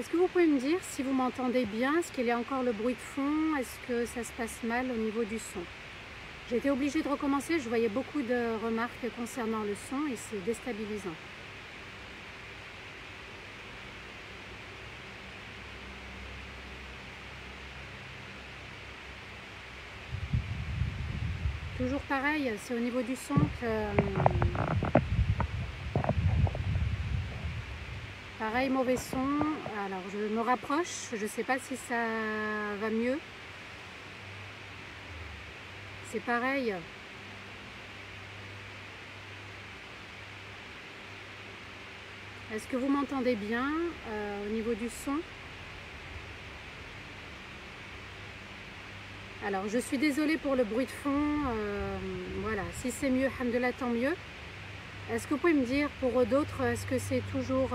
Est-ce que vous pouvez me dire si vous m'entendez bien? Est-ce qu'il y a encore le bruit de fond? Est-ce que ça se passe mal au niveau du son? J'ai été obligée de recommencer, je voyais beaucoup de remarques concernant le son et c'est déstabilisant. Toujours pareil, c'est au niveau du son que... Pareil, mauvais son. Alors je me rapproche, je ne sais pas si ça va mieux. C'est pareil. Est-ce que vous m'entendez bien au niveau du son? Alors je suis désolée pour le bruit de fond. Voilà, si c'est mieux, alhamdoulilah, tant mieux. Est-ce que vous pouvez me dire pour d'autres, est-ce que c'est toujours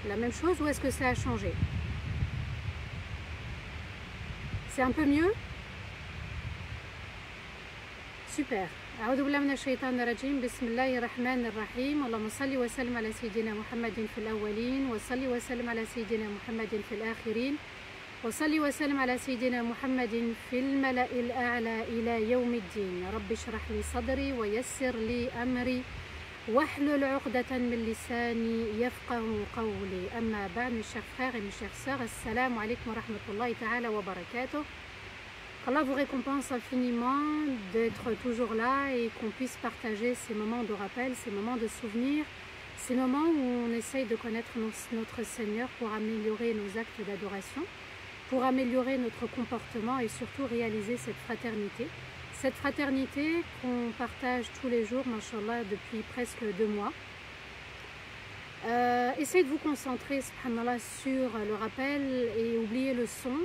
la même chose ou est-ce que ça a changé? C'est un peu mieux? Super. أعوذ بالله من الشيطان الرجيم بسم الله الرحمن الرحيم اللهم صل وسلم على سيدنا محمد في الأولين وصل وسلم على سيدنا محمد في الآخرين وصل وسلم على سيدنا محمد في الملأ الأعلى إلى يوم الدين رب اشرح لي صدري ويسر لي أمري واحلل عقدة من لساني يفقه قولي أما بعد mes chers frères et mes chères sœurs السلام عليكم ورحمة الله تعالى وبركاته. Allah vous récompense infiniment d'être toujours là et qu'on puisse partager ces moments de rappel, ces moments de souvenir, ces moments où on essaye de connaître notre Seigneur pour améliorer nos actes d'adoration, pour améliorer notre comportement et surtout réaliser cette fraternité. Cette fraternité qu'on partage tous les jours, mashallah, depuis presque 2 mois. Essayez de vous concentrer, subhanallah, sur le rappel et oubliez le son.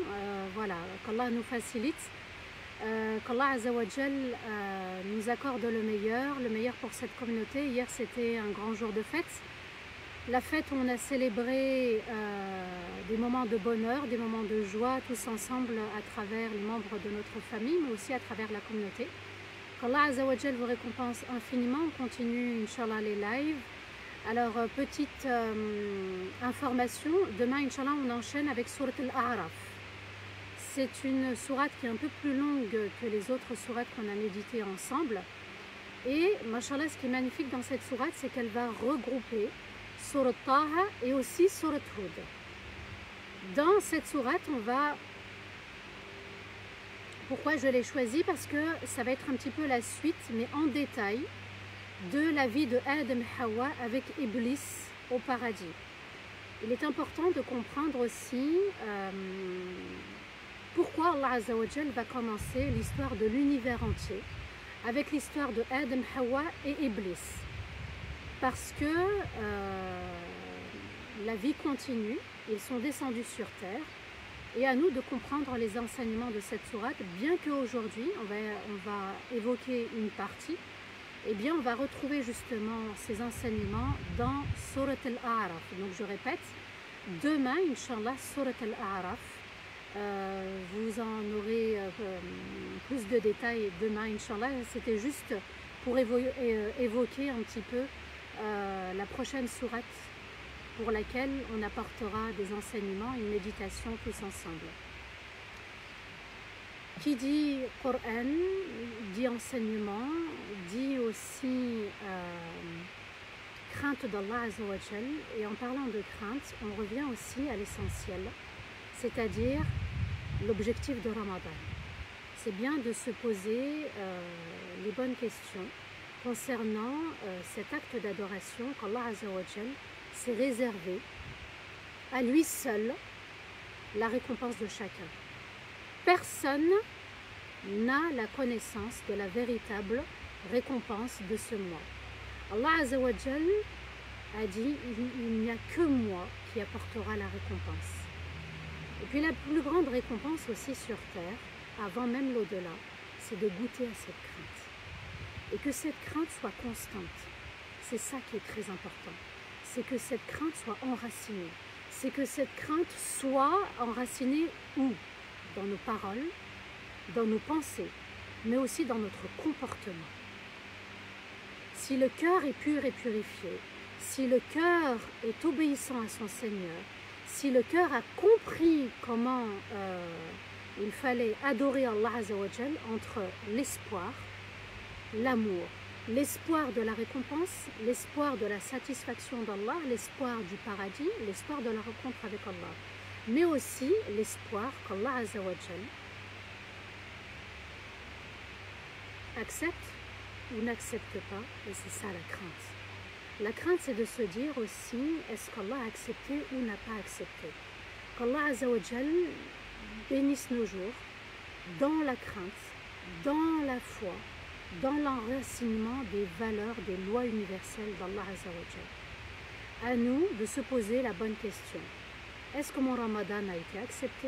Voilà, qu'Allah nous facilite, qu'Allah Azzawajal nous accorde le meilleur pour cette communauté. Hier, c'était un grand jour de fête. La fête où on a célébré des moments de bonheur, des moments de joie, tous ensemble à travers les membres de notre famille, mais aussi à travers la communauté. Qu'Allah Azzawajal vous récompense infiniment. On continue, Inch'Allah, les lives. Alors, petite information, demain, Inch'Allah, on enchaîne avec Surat Al-A'raf. C'est une sourate qui est un peu plus longue que les autres sourates qu'on a méditées ensemble. Et, mashallah, ce qui est magnifique dans cette sourate, c'est qu'elle va regrouper Surat Taha et aussi Surat Hud. Dans cette sourate, on va... Pourquoi je l'ai choisie? Parce que ça va être un petit peu la suite, mais en détail, de la vie de Adam et Hawa avec Iblis au paradis. Il est important de comprendre aussi pourquoi Allah Azzawajal va commencer l'histoire de l'univers entier avec l'histoire de Adam, Hawa et Iblis. Parce que la vie continue, ils sont descendus sur terre et à nous de comprendre les enseignements de cette sourate, bien qu'aujourd'hui on va évoquer une partie. Eh bien, on va retrouver justement ces enseignements dans Surat Al-A'raf. Donc, je répète, demain, Inch'Allah, Surat Al-A'raf, vous en aurez plus de détails demain, Inch'Allah. C'était juste pour évoquer un petit peu la prochaine sourate pour laquelle on apportera des enseignements, une méditation tous ensemble. Qui dit Coran, dit enseignement, dit aussi crainte d'Allah Azzawajal. Et en parlant de crainte, on revient aussi à l'essentiel, c'est-à-dire l'objectif de Ramadan. C'est bien de se poser les bonnes questions concernant cet acte d'adoration qu'Allah Azzawajal s'est réservé à lui seul la récompense de chacun. Personne n'a la connaissance de la véritable récompense de ce mois. Allah Azzawajal a dit il n'y a que moi qui apportera la récompense. Et puis la plus grande récompense aussi sur terre, avant même l'au-delà, c'est de goûter à cette crainte. Et que cette crainte soit constante. C'est ça qui est très important. C'est que cette crainte soit enracinée. C'est que cette crainte soit enracinée où? Dans nos paroles, dans nos pensées, mais aussi dans notre comportement. Si le cœur est pur et purifié, si le cœur est obéissant à son Seigneur, si le cœur a compris comment il fallait adorer Allah Azza wa Jal entre l'espoir, l'amour, l'espoir de la récompense, l'espoir de la satisfaction d'Allah, l'espoir du paradis, l'espoir de la rencontre avec Allah, mais aussi l'espoir qu'Allah Azza wa Jal accepte ou n'accepte pas, et c'est ça la crainte. La crainte, c'est de se dire aussi, est-ce qu'Allah a accepté ou n'a pas accepté? Qu'Allah Azza wa Jal bénisse nos jours dans la crainte, dans la foi, dans l'enracinement des valeurs, des lois universelles d'Allah Azza wa Jal. À nous de se poser la bonne question. Est-ce que mon Ramadan a été accepté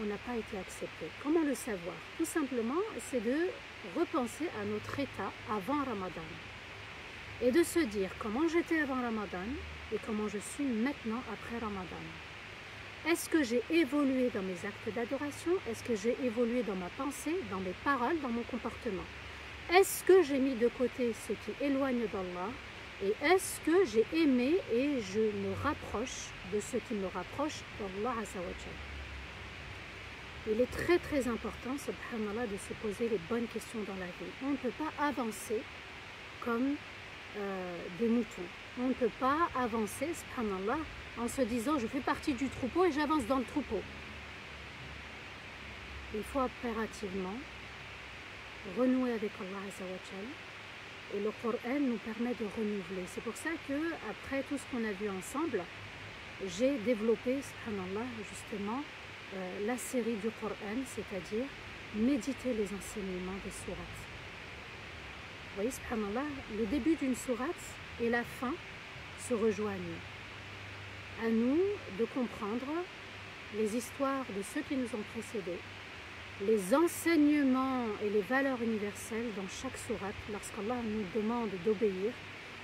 ou n'a pas été accepté? Comment le savoir? Tout simplement, c'est de repenser à notre état avant Ramadan et de se dire comment j'étais avant Ramadan et comment je suis maintenant après Ramadan. Est-ce que j'ai évolué dans mes actes d'adoration? Est-ce que j'ai évolué dans ma pensée, dans mes paroles, dans mon comportement? Est-ce que j'ai mis de côté ce qui éloigne d'Allah? Et est-ce que j'ai aimé et je me rapproche de ce qui me rapproche d'Allah Azza wa Jal? Il est très très important, subhanallah, de se poser les bonnes questions dans la vie. On ne peut pas avancer comme des moutons. On ne peut pas avancer, subhanallah, en se disant je fais partie du troupeau et j'avance dans le troupeau. Il faut impérativement renouer avec Allah Azza wa Jal. Et le Coran nous permet de renouveler. C'est pour ça que, après tout ce qu'on a vu ensemble, j'ai développé, subhanallah, justement, la série du Coran, c'est-à-dire méditer les enseignements des sourates. Vous voyez, subhanallah, le début d'une sourate et la fin se rejoignent. À nous de comprendre les histoires de ceux qui nous ont précédés, les enseignements et les valeurs universelles dans chaque sourate, lorsqu'Allah nous demande d'obéir,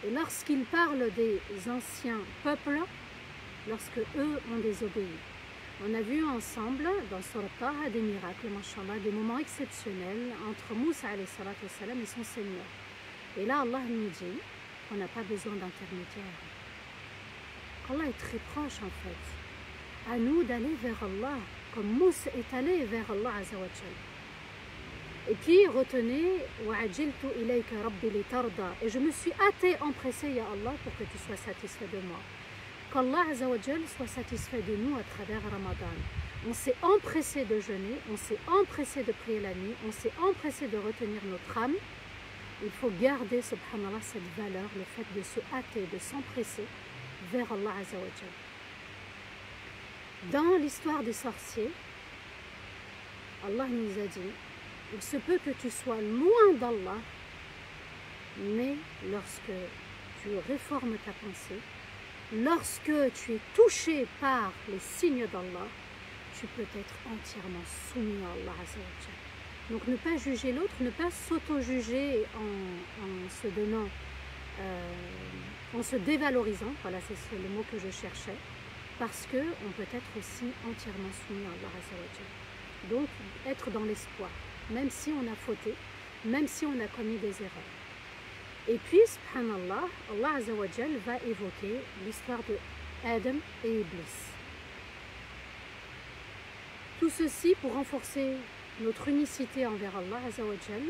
et lorsqu'il parle des anciens peuples, lorsque eux ont désobéi. On a vu ensemble dans Surat Taha des miracles, mashallah, des moments exceptionnels entre Moussa alayhi salatu wassalam et son Seigneur. Et là, Allah nous dit qu'on n'a pas besoin d'intermédiaire. Allah est très proche en fait. À nous d'aller vers Allah, comme Moussa est allé vers Allah Azza wa Jal. Et puis retenez وَعَجِلْتُ إِلَيْكَ رَبِّ لِتَرْضَى. Et je me suis hâté, empressé, ya Allah, pour que tu sois satisfait de moi. Qu'Allah Azza wa Jal soit satisfait de nous à travers Ramadan. On s'est empressé de jeûner, on s'est empressé de prier la nuit, on s'est empressé de retenir notre âme. Il faut garder, subhanallah, cette valeur, le fait de se hâter, de s'empresser vers Allah Azza wa Jal. Dans l'histoire des sorciers, Allah nous a dit, il se peut que tu sois loin d'Allah, mais lorsque tu réformes ta pensée, lorsque tu es touché par les signes d'Allah, tu peux être entièrement soumis à Allah Azza wa Jal. Donc ne pas juger l'autre, ne pas s'auto-juger en se donnant, en se dévalorisant, voilà c'est le mot que je cherchais, parce qu'on peut être aussi entièrement soumis à Allah Azza wa Jal. Donc être dans l'espoir, même si on a fauté, même si on a commis des erreurs. Et puis, subhanallah, Allah Azza wa Jal va évoquer l'histoire de Adam et Iblis. Tout ceci pour renforcer notre unicité envers Allah Azza wa Jal,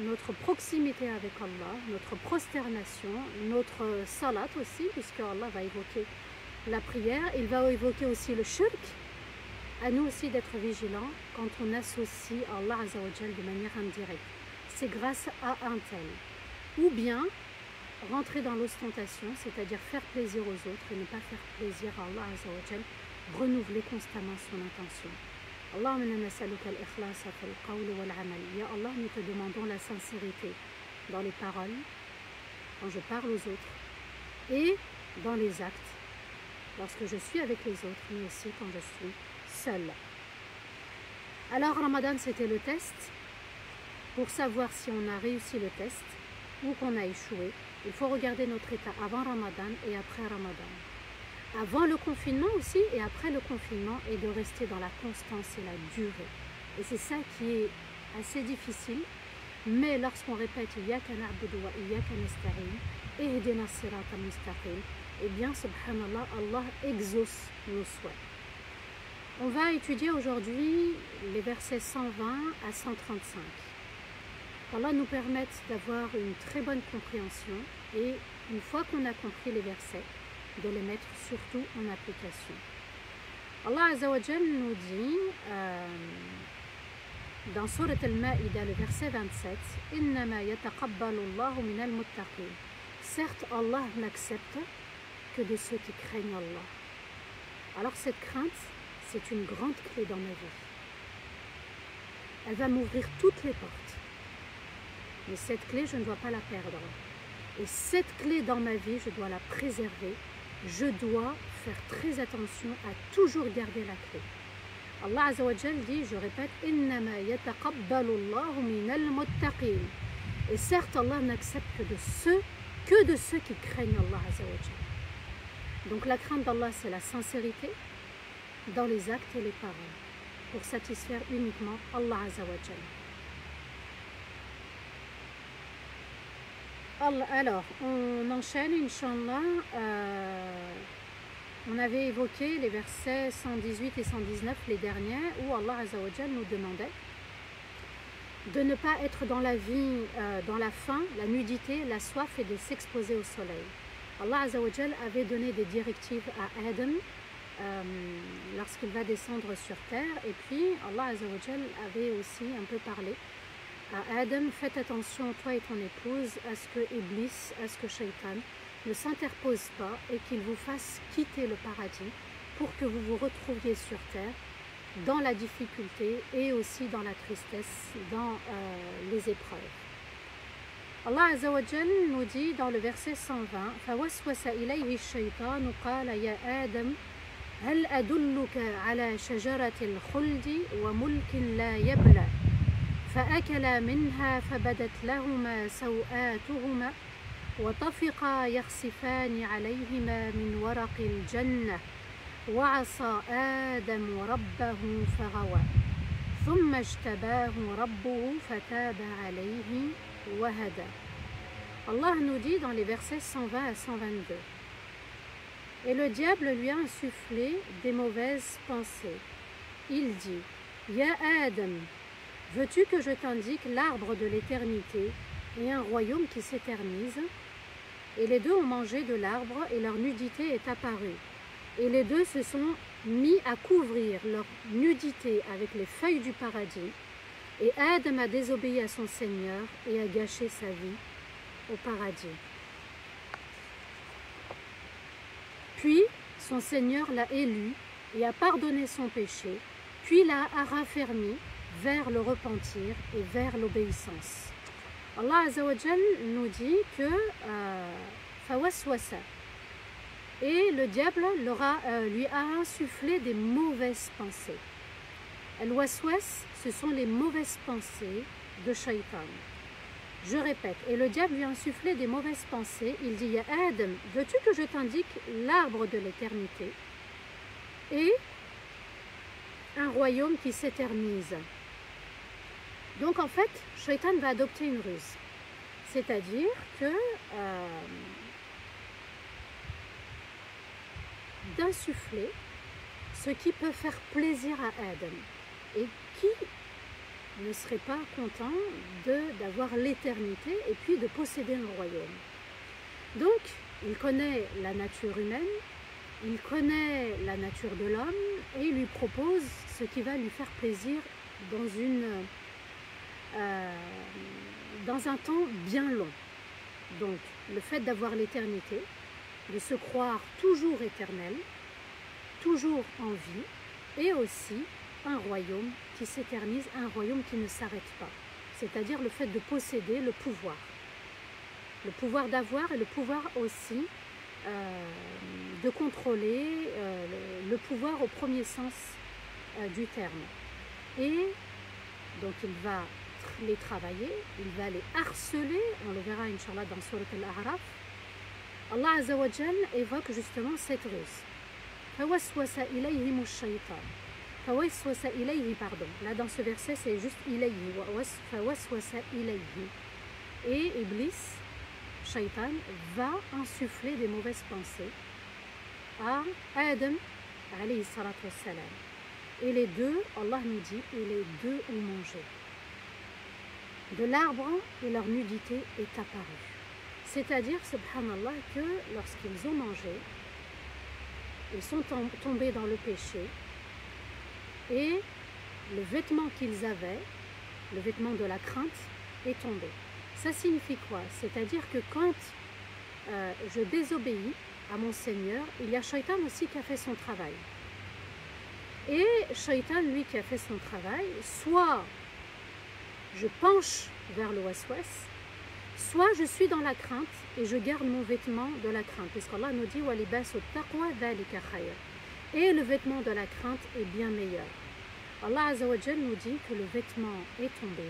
notre proximité avec Allah, notre prosternation, notre salat aussi, puisque Allah va évoquer la prière, il va évoquer aussi le shirk. À nous aussi d'être vigilants quand on associe Allah Azza wa Jal de manière indirecte. C'est grâce à un tel. Ou bien rentrer dans l'ostentation, c'est-à-dire faire plaisir aux autres et ne pas faire plaisir à Allah Azza wa Jal, renouveler constamment son intention. Allahumma inna nas'aluka al-ikhlasa fil qawli wal 'amal. Ya Allah, nous te demandons la sincérité dans les paroles, quand je parle aux autres, et dans les actes, lorsque je suis avec les autres, mais aussi quand je suis seule. Alors Ramadan, c'était le test. Pour savoir si on a réussi le test ou qu'on a échoué, il faut regarder notre état avant Ramadan et après Ramadan. Avant le confinement aussi et après le confinement, et de rester dans la constance et la durée. Et c'est ça qui est assez difficile, mais lorsqu'on répète Iyyaka na'budu wa iyyaka nasta'in, ihdina as-sirata al-mustaqim, eh bien subhanallah, Allah exauce nos souhaits. On va étudier aujourd'hui les versets 120 à 135. Allah nous permette d'avoir une très bonne compréhension et une fois qu'on a compris les versets, de les mettre surtout en application. Allah Azza wa Jal nous dit dans Surat Al-Ma'ida, le verset 27, Innama yataqabbalu Allahu minal muttaqin. Certes, Allah n'accepte que de ceux qui craignent Allah. Alors cette crainte, c'est une grande clé dans ma vie. Elle va m'ouvrir toutes les portes. Mais cette clé, je ne dois pas la perdre. Et cette clé dans ma vie, je dois la préserver. Je dois faire très attention à toujours garder la clé. Allah Azza wa Jal dit, je répète, Innama yataqabbalu Allahu minal muttaqin. Et certes, Allah n'accepte que de ceux qui craignent Allah Azza wa Jal. Donc la crainte d'Allah, c'est la sincérité dans les actes et les paroles, pour satisfaire uniquement Allah Azza wa Jal. Alors, on enchaîne, Inch'Allah. On avait évoqué les versets 118 et 119, les derniers, où Allah Azza wa Jal nous demandait de ne pas être dans la vie, dans la faim, la nudité, la soif et de s'exposer au soleil. Allah Azza wa Jal avait donné des directives à Adam lorsqu'il va descendre sur terre, et puis Allah Azza wa Jal avait aussi un peu parlé à Adam, faites attention, toi et ton épouse, à ce que Iblis, à ce que Shaitan ne s'interpose pas et qu'il vous fasse quitter le paradis pour que vous vous retrouviez sur terre dans la difficulté et aussi dans la tristesse, dans les épreuves. Allah Azza wa Jal nous dit dans le verset 120 فَوَسْوَسَ إِلَيْهِ الشَّيْطَانُ قَالَ يَا آدَمْ هَلْ أَدُلُّكَ عَلَى شَجَرَةِ الْخُلْدِ وَمُلْكٍ لَا يَبْلَى فأكلا منها فبدت لهما سوآتهما وطفقا يخصفان عليهما من ورق الجنة وعصى آدم ربه فغوى ثم اجتباه ربه فتاب عليه وهدى. Allah nous dit dans les versets 120 à 122 Et le diable lui a insufflé des mauvaises pensées. Il dit Ya Adam, veux-tu que je t'indique l'arbre de l'éternité et un royaume qui s'éternise? Et les deux ont mangé de l'arbre et leur nudité est apparue. Et les deux se sont mis à couvrir leur nudité avec les feuilles du paradis. Et Adam a désobéi à son Seigneur et a gâché sa vie au paradis. Puis son Seigneur l'a élu et a pardonné son péché, puis l'a raffermi vers le repentir et vers l'obéissance. Allah Azza wa Jal nous dit que Fawaswasa et le diable lui a insufflé des mauvaises pensées. Al-waswas, ce sont les mauvaises pensées de Shaitan. Je répète, et le diable lui a insufflé des mauvaises pensées. Il dit, Ya Adam, veux-tu que je t'indique l'arbre de l'éternité et un royaume qui s'éternise? Donc en fait, Shaitan va adopter une ruse. C'est-à-dire que d'insuffler ce qui peut faire plaisir à Adam. Et qui ne serait pas content d'avoir l'éternité et puis de posséder un royaume. Donc, il connaît la nature humaine, il connaît la nature de l'homme et il lui propose ce qui va lui faire plaisir dans un temps bien long. Donc, le fait d'avoir l'éternité, de se croire toujours éternel, toujours en vie, et aussi un royaume qui s'éternise, un royaume qui ne s'arrête pas. C'est-à-dire le fait de posséder le pouvoir d'avoir et le pouvoir aussi de contrôler, le pouvoir au premier sens du terme. Et donc il va les travailler, il va les harceler, on le verra Inch'Allah dans Surat Al-A'raf. Allah Azza wa Jal évoque justement cette ruse. فَوَسْوَسَ إِلَيْهِمُ الشَّيْطَانُ فَوَسْوَسَ إِلَيْهِ, pardon. Là dans ce verset c'est juste إِلَيْهِ. فَوَسْوَسَ إِلَيْهِ. Et Iblis, Shaitan, va insuffler des mauvaises pensées à Adam, alayhi salatu wassalam. Et les deux, Allah nous dit, et les deux ont mangé. De l'arbre et leur nudité est apparue. C'est-à-dire, subhanallah, que lorsqu'ils ont mangé, ils sont tombés dans le péché et le vêtement qu'ils avaient, le vêtement de la crainte, est tombé. Ça signifie quoi? C'est-à-dire que quand je désobéis à mon Seigneur, il y a Shaitan aussi qui a fait son travail. Et Shaitan, lui, qui a fait son travail, soit je penche vers le waswas, soit je suis dans la crainte et je garde mon vêtement de la crainte. Puisqu'Allah nous dit وَلِبَاسُ التَّقْوَى ذَلِكَ خَيْرٌ. Et le vêtement de la crainte est bien meilleur. Allah Azza wa Jal nous dit que le vêtement est tombé,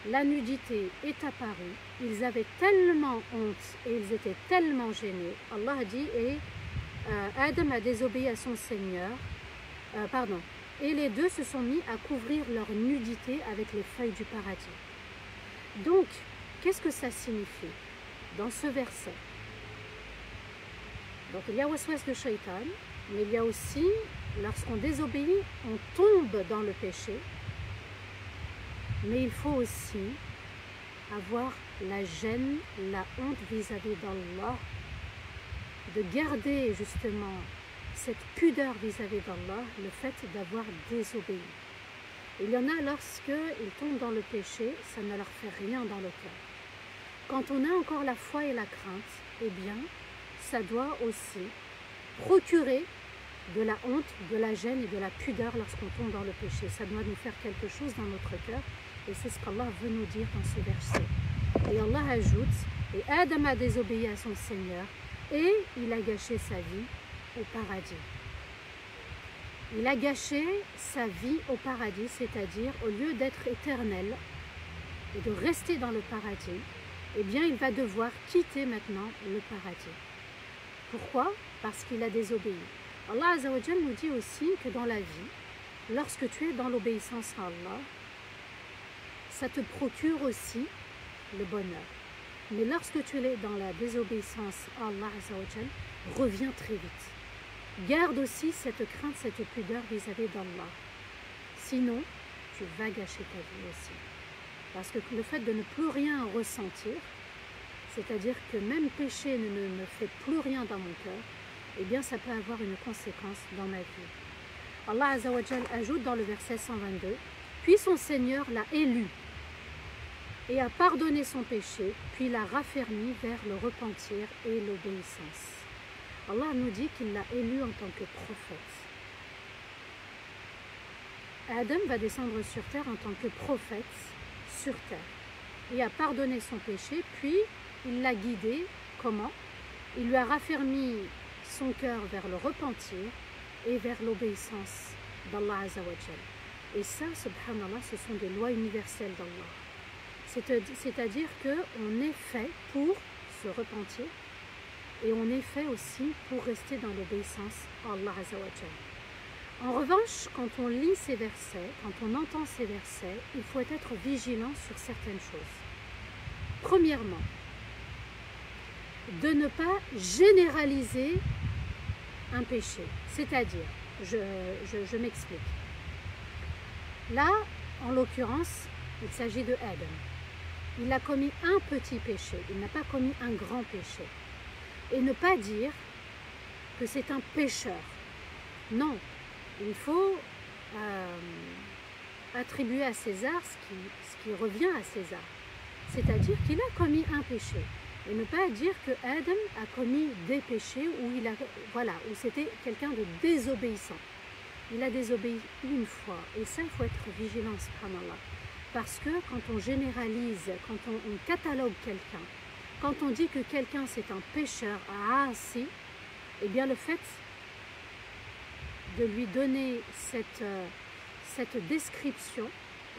la nudité est apparue, ils avaient tellement honte et ils étaient tellement gênés. Allah dit et Adam a désobéi à son Seigneur, et les deux se sont mis à couvrir leur nudité avec les feuilles du paradis. Donc, qu'est-ce que ça signifie dans ce verset? Donc il y a waswas de shaitan, mais il y a aussi, lorsqu'on désobéit, on tombe dans le péché. Mais il faut aussi avoir la gêne, la honte vis-à-vis d'Allah, de garder justement cette pudeur vis-à-vis d'Allah, le fait d'avoir désobéi. Il y en a lorsqu'ils tombent dans le péché, ça ne leur fait rien dans le cœur. Quand on a encore la foi et la crainte, eh bien, ça doit aussi procurer de la honte, de la gêne et de la pudeur lorsqu'on tombe dans le péché. Ça doit nous faire quelque chose dans notre cœur et c'est ce qu'Allah veut nous dire dans ce verset. Et Allah ajoute, et Adam a désobéi à son Seigneur et il a gâché sa vie au paradis. Il a gâché sa vie au paradis, c'est-à-dire au lieu d'être éternel et de rester dans le paradis, eh bien il va devoir quitter maintenant le paradis. Pourquoi? Parce qu'il a désobéi. Allah Azza wa Jal nous dit aussi que dans la vie, lorsque tu es dans l'obéissance à Allah, ça te procure aussi le bonheur. Mais lorsque tu es dans la désobéissance à Allah Azza wa Jal, reviens très vite. Garde aussi cette crainte, cette pudeur vis-à-vis d'Allah. Sinon, tu vas gâcher ta vie aussi. Parce que le fait de ne plus rien ressentir, c'est-à-dire que même péché ne me fait plus rien dans mon cœur, eh bien ça peut avoir une conséquence dans ma vie. Allah Azza wa Jal ajoute dans le verset 122, « Puis son Seigneur l'a élu et a pardonné son péché, puis l'a raffermi vers le repentir et l'obéissance. » Allah nous dit qu'il l'a élu en tant que prophète. Adam va descendre sur terre en tant que prophète sur terre. Il a pardonné son péché, puis il l'a guidé. Comment? Il lui a raffermi son cœur vers le repentir et vers l'obéissance d'Allah Azza wa Jal. Et ça, subhanallah, ce sont des lois universelles d'Allah. C'est-à-dire qu'on est fait pour se repentir et on est fait aussi pour rester dans l'obéissance à Allah Azza wa Jal. En revanche, quand on lit ces versets, quand on entend ces versets, il faut être vigilant sur certaines choses. Premièrement, de ne pas généraliser un péché. C'est-à-dire, je m'explique. Là, en l'occurrence, il s'agit de Adam. Il a commis un petit péché, il n'a pas commis un grand péché. Et ne pas dire que c'est un pécheur. Non, il faut attribuer à César ce qui revient à César. C'est-à-dire qu'il a commis un péché. Et ne pas dire que Adam a commis des péchés où c'était quelqu'un de désobéissant. Il a désobéi une fois. Et ça, il faut être vigilant, subhanallah. Parce que quand on généralise, quand on catalogue quelqu'un, quand on dit que quelqu'un c'est un pécheur, si, eh bien le fait de lui donner cette description,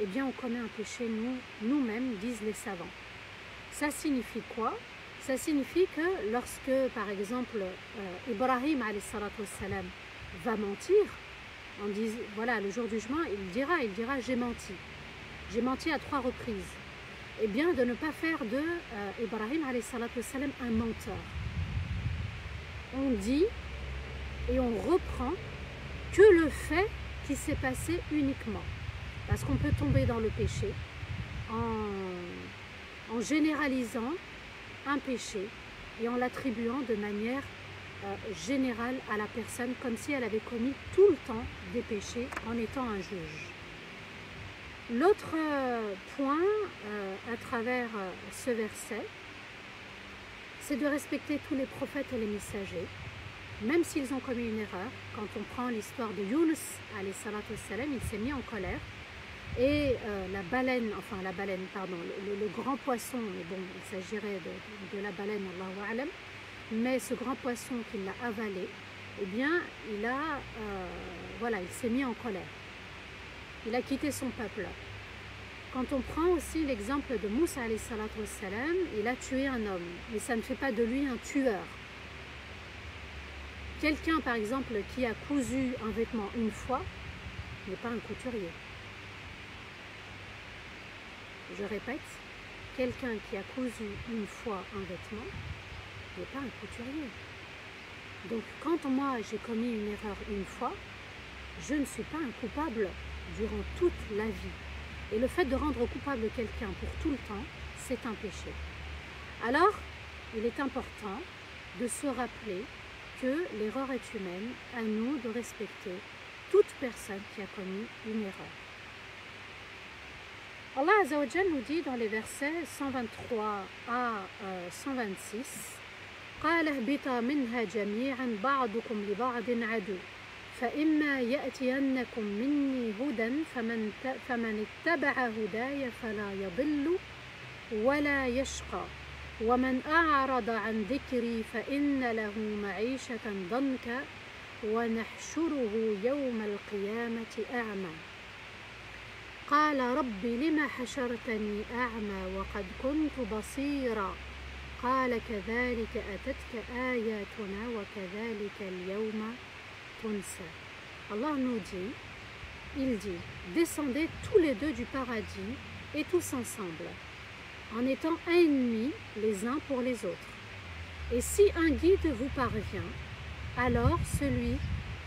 eh bien on commet un péché nous-mêmes, disent les savants. Ça signifie quoi? Ça signifie que lorsque, par exemple, Ibrahim alayhi salatu wassalam, va mentir, on dit, voilà, le jour du jugement, il dira j'ai menti. J'ai menti à 3 reprises. Eh bien, de ne pas faire de Ibrahim alayhi salatu wassalam un menteur. On dit et on reprend que le fait qui s'est passé uniquement. Parce qu'on peut tomber dans le péché en généralisant un péché et en l'attribuant de manière générale à la personne, comme si elle avait commis tout le temps des péchés en étant un juge. L'autre point à travers ce verset, c'est de respecter tous les prophètes et les messagers, même s'ils ont commis une erreur. Quand on prend l'histoire de Yunus, alayhi salatu wassalam, il s'est mis en colère et la baleine, le grand poisson, mais bon, il s'agirait de la baleine, Allahu a'lam, mais ce grand poisson qui l'a avalé, eh bien, il s'est mis en colère. Il a quitté son peuple. Quand on prend aussi l'exemple de Moussa, alayhi salatu wassalam, il a tué un homme, mais ça ne fait pas de lui un tueur. Quelqu'un, par exemple, qui a cousu un vêtement une fois, n'est pas un couturier. Je répète, quelqu'un qui a cousu une fois un vêtement n'est pas un couturier. Donc, quand moi j'ai commis une erreur une fois, je ne suis pas un coupable durant toute la vie. Et le fait de rendre coupable quelqu'un pour tout le temps, c'est un péché. Alors, il est important de se rappeler que l'erreur est humaine, à nous de respecter toute personne qui a commis une erreur. Allah Azza wa Jal nous dit dans les versets 123 à 126, قال اهبطا منها جميعا بعضكم لبعض عدو فإما يأتينكم مني هدى فمن اتبع هداي فلا يضل ولا يشقى ومن أعرض عن ذكري فإن له معيشة ضنكا ونحشره يوم القيامة أعمى قال رب لم حشرتني أعمى وقد كنت بصيرا قال كذلك أتتك آياتنا وكذلك اليوم تنسى. Allah nous dit, il dit, descendez tous les deux du paradis et tous ensemble, en étant ennemis les uns pour les autres. Et si un guide vous parvient, alors celui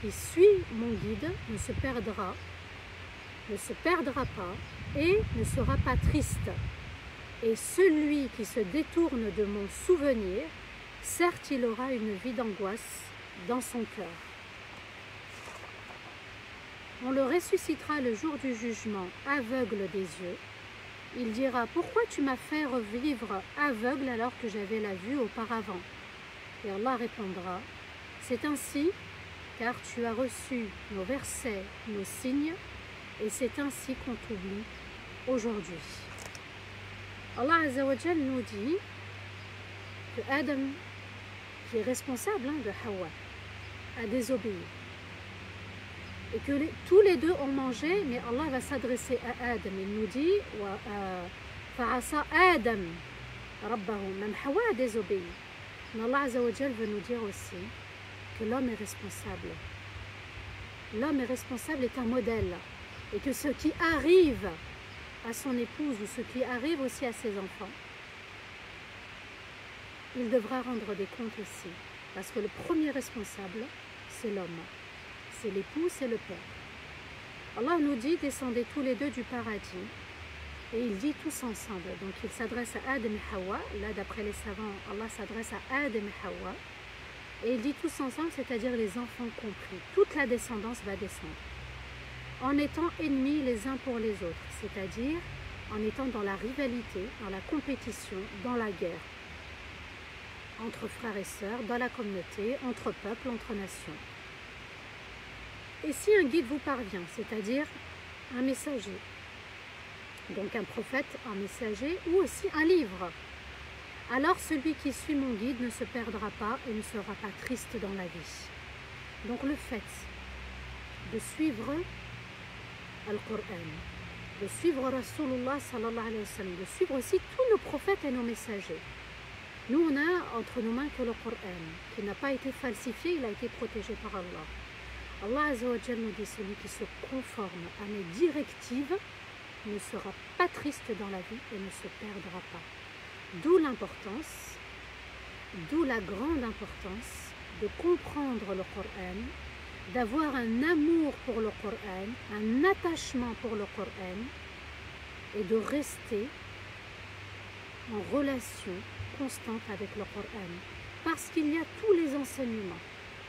qui suit mon guide ne se perdra pas et ne sera pas triste. Et celui qui se détourne de mon souvenir, certes il aura une vie d'angoisse dans son cœur. On le ressuscitera le jour du jugement, aveugle des yeux. Il dira, pourquoi tu m'as fait revivre aveugle alors que j'avais la vue auparavant? Et Allah répondra, c'est ainsi, car tu as reçu nos versets, nos signes, et c'est ainsi qu'on t'oublie aujourd'hui. Allah Azza wa Jal nous dit que Adam, qui est responsable de Hawa, a désobéi. Et que tous les deux ont mangé, mais Allah va s'adresser à Adam. Il nous dit Fa'asa Adam Rabbahu, même Hawa a désobéi. Mais Allah Azza wa Jal veut nous dire aussi que l'homme est responsable. L'homme est responsable, est un modèle. Et que ce qui arrive à son épouse ou ce qui arrive aussi à ses enfants, il devra rendre des comptes aussi. Parce que le premier responsable, c'est l'homme. C'est l'époux, c'est le père. Allah nous dit, descendez tous les deux du paradis. Et il dit tous ensemble. Donc il s'adresse à Adam et Hawa. Là, d'après les savants, Allah s'adresse à Adam et Hawa. Et il dit tous ensemble, c'est-à-dire les enfants compris. Toute la descendance va descendre. En étant ennemis les uns pour les autres. C'est-à-dire en étant dans la rivalité, dans la compétition, dans la guerre. Entre frères et sœurs, dans la communauté, entre peuples, entre nations. Et si un guide vous parvient, c'est-à-dire un messager, donc un prophète, un messager ou aussi un livre, alors celui qui suit mon guide ne se perdra pas et ne sera pas triste dans la vie. Donc le fait de suivre Al-Qur'an, de suivre Rasulullah sallallahu alayhi wa sallam, de suivre aussi tous nos prophètes et nos messagers. Nous on a entre nos mains que le Qur'an, qui n'a pas été falsifié, il a été protégé par Allah. Allah Azza wa Jal nous dit, celui qui se conforme à mes directives ne sera pas triste dans la vie et ne se perdra pas. D'où l'importance, d'où la grande importance de comprendre le Coran, d'avoir un amour pour le Coran, un attachement pour le Coran et de rester en relation constante avec le Coran. Parce qu'il y a tous les enseignements,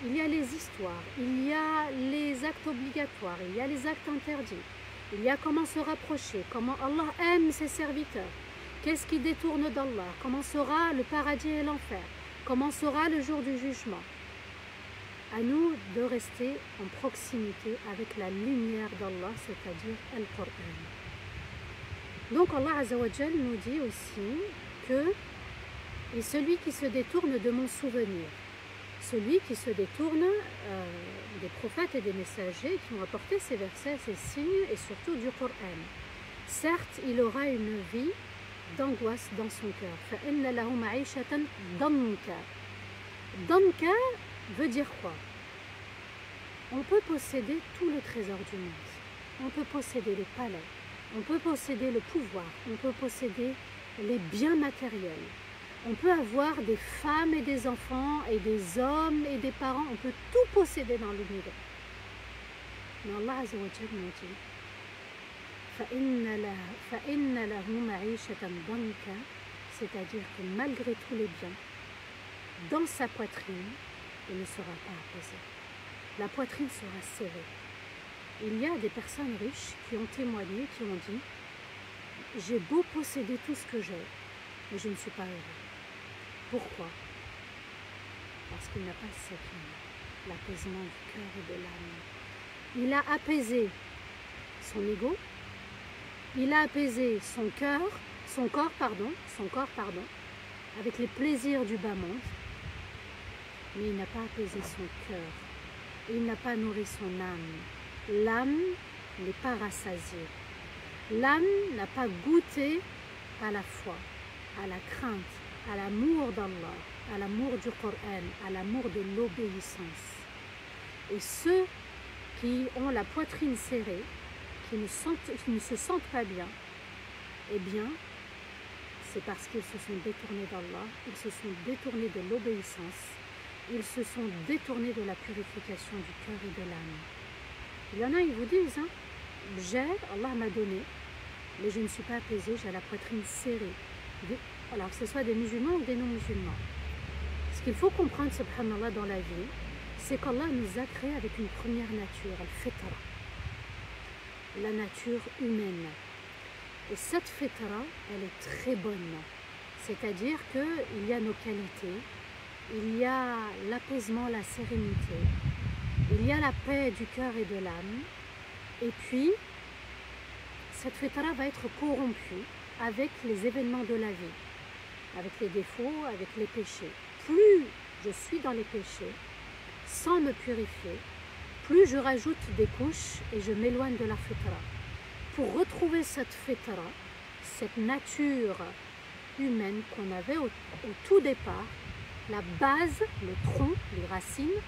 il y a les histoires, il y a les actes obligatoires, il y a les actes interdits, il y a comment se rapprocher, comment Allah aime ses serviteurs, qu'est-ce qui détourne d'Allah, comment sera le paradis et l'enfer, comment sera le jour du jugement. À nous de rester en proximité avec la lumière d'Allah, c'est-à-dire le Coran. Donc Allah Azza wa Jal nous dit aussi que et celui qui se détourne de mon souvenir, celui qui se détourne des prophètes et des messagers qui ont apporté ces versets, ces signes et surtout du Coran. Certes, il aura une vie d'angoisse dans son cœur. فَإِنَّ لَهُ مَعِيشَةً ضَنْكَ. Danka veut dire quoi? On peut posséder tout le trésor du monde. On peut posséder les palais. On peut posséder le pouvoir. On peut posséder les biens matériels. On peut avoir des femmes et des enfants et des hommes et des parents. On peut tout posséder dans l'univers. Mais Allah Azza wa Jalla nous dit فَإِنَّ لَهُ مَعِيشَةً ضَنْكَ, c'est-à-dire que malgré tous les biens, dans sa poitrine, il ne sera pas apaisé. La poitrine sera serrée. Il y a des personnes riches qui ont témoigné, qui ont dit « J'ai beau posséder tout ce que j'ai, mais je ne suis pas heureux. » Pourquoi? Parce qu'il n'a pas l'apaisement du cœur et de l'âme. Il a apaisé son ego, il a apaisé son corps, avec les plaisirs du bas monde, mais il n'a pas apaisé son cœur, il n'a pas nourri son âme. L'âme n'est pas rassasiée. L'âme n'a pas goûté à la foi, à la crainte, à l'amour d'Allah, à l'amour du Coran, à l'amour de l'obéissance. Et ceux qui ont la poitrine serrée, qui ne se sentent pas bien, eh bien, c'est parce qu'ils se sont détournés d'Allah, ils se sont détournés de l'obéissance, ils se sont détournés de la purification du cœur et de l'âme. Il y en a, ils vous disent, Allah m'a donné, mais je ne suis pas apaisé, j'ai la poitrine serrée. Alors que ce soit des musulmans ou des non-musulmans. Ce qu'il faut comprendre, subhanallah, dans la vie, c'est qu'Allah nous a créés avec une première nature, al-fitra, la nature humaine. Et cette fitra, elle est très bonne. C'est-à-dire qu'il y a nos qualités, il y a l'apaisement, la sérénité, il y a la paix du cœur et de l'âme. Et puis, cette fitra va être corrompue avec les événements de la vie, avec les défauts, avec les péchés. Plus je suis dans les péchés, sans me purifier, plus je rajoute des couches et je m'éloigne de la fitra. Pour retrouver cette fitra, cette nature humaine qu'on avait au tout départ, la base, le tronc, les racines,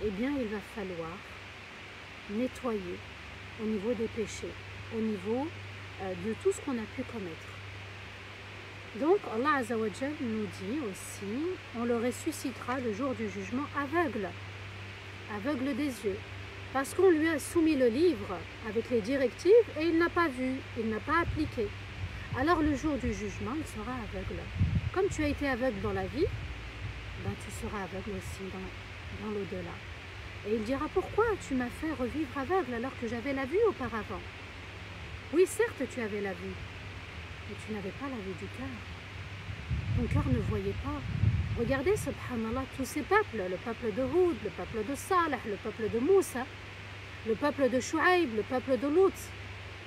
eh bien il va falloir nettoyer au niveau des péchés, au niveau de tout ce qu'on a pu commettre. Donc Allah Azza wa Jal nous dit aussi, on le ressuscitera le jour du jugement aveugle des yeux, parce qu'on lui a soumis le livre avec les directives et il n'a pas vu, il n'a pas appliqué. Alors le jour du jugement, il sera aveugle. Comme tu as été aveugle dans la vie, ben, tu seras aveugle aussi dans l'au-delà. Et il dira, pourquoi tu m'as fait revivre aveugle alors que j'avais la vue auparavant? Oui, certes, tu avais la vue, mais tu n'avais pas la vue du cœur. Ton cœur ne voyait pas. Regardez, subhanallah, tous ces peuples, le peuple de Houd, le peuple de Saleh, le peuple de Moussa, le peuple de Shuaïb, le peuple de Lut,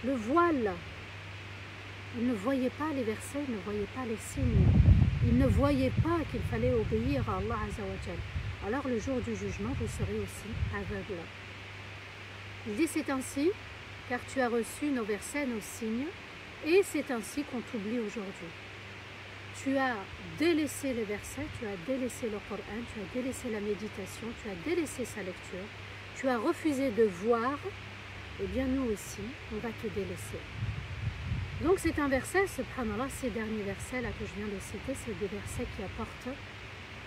le voile. Ils ne voyaient pas les versets, ils ne voyaient pas les signes. Ils ne voyaient pas qu'il fallait obéir à Allah Azza wa Jal. Alors le jour du jugement, vous serez aussi aveugle. Il dit, c'est ainsi, car tu as reçu nos versets, nos signes, et c'est ainsi qu'on t'oublie aujourd'hui. Tu as délaissé les versets, tu as délaissé le Coran, tu as délaissé la méditation, tu as délaissé sa lecture, tu as refusé de voir, et bien nous aussi, on va te délaisser. Donc c'est un verset, subhanallah, ces derniers versets là que je viens de citer, c'est des versets qui apportent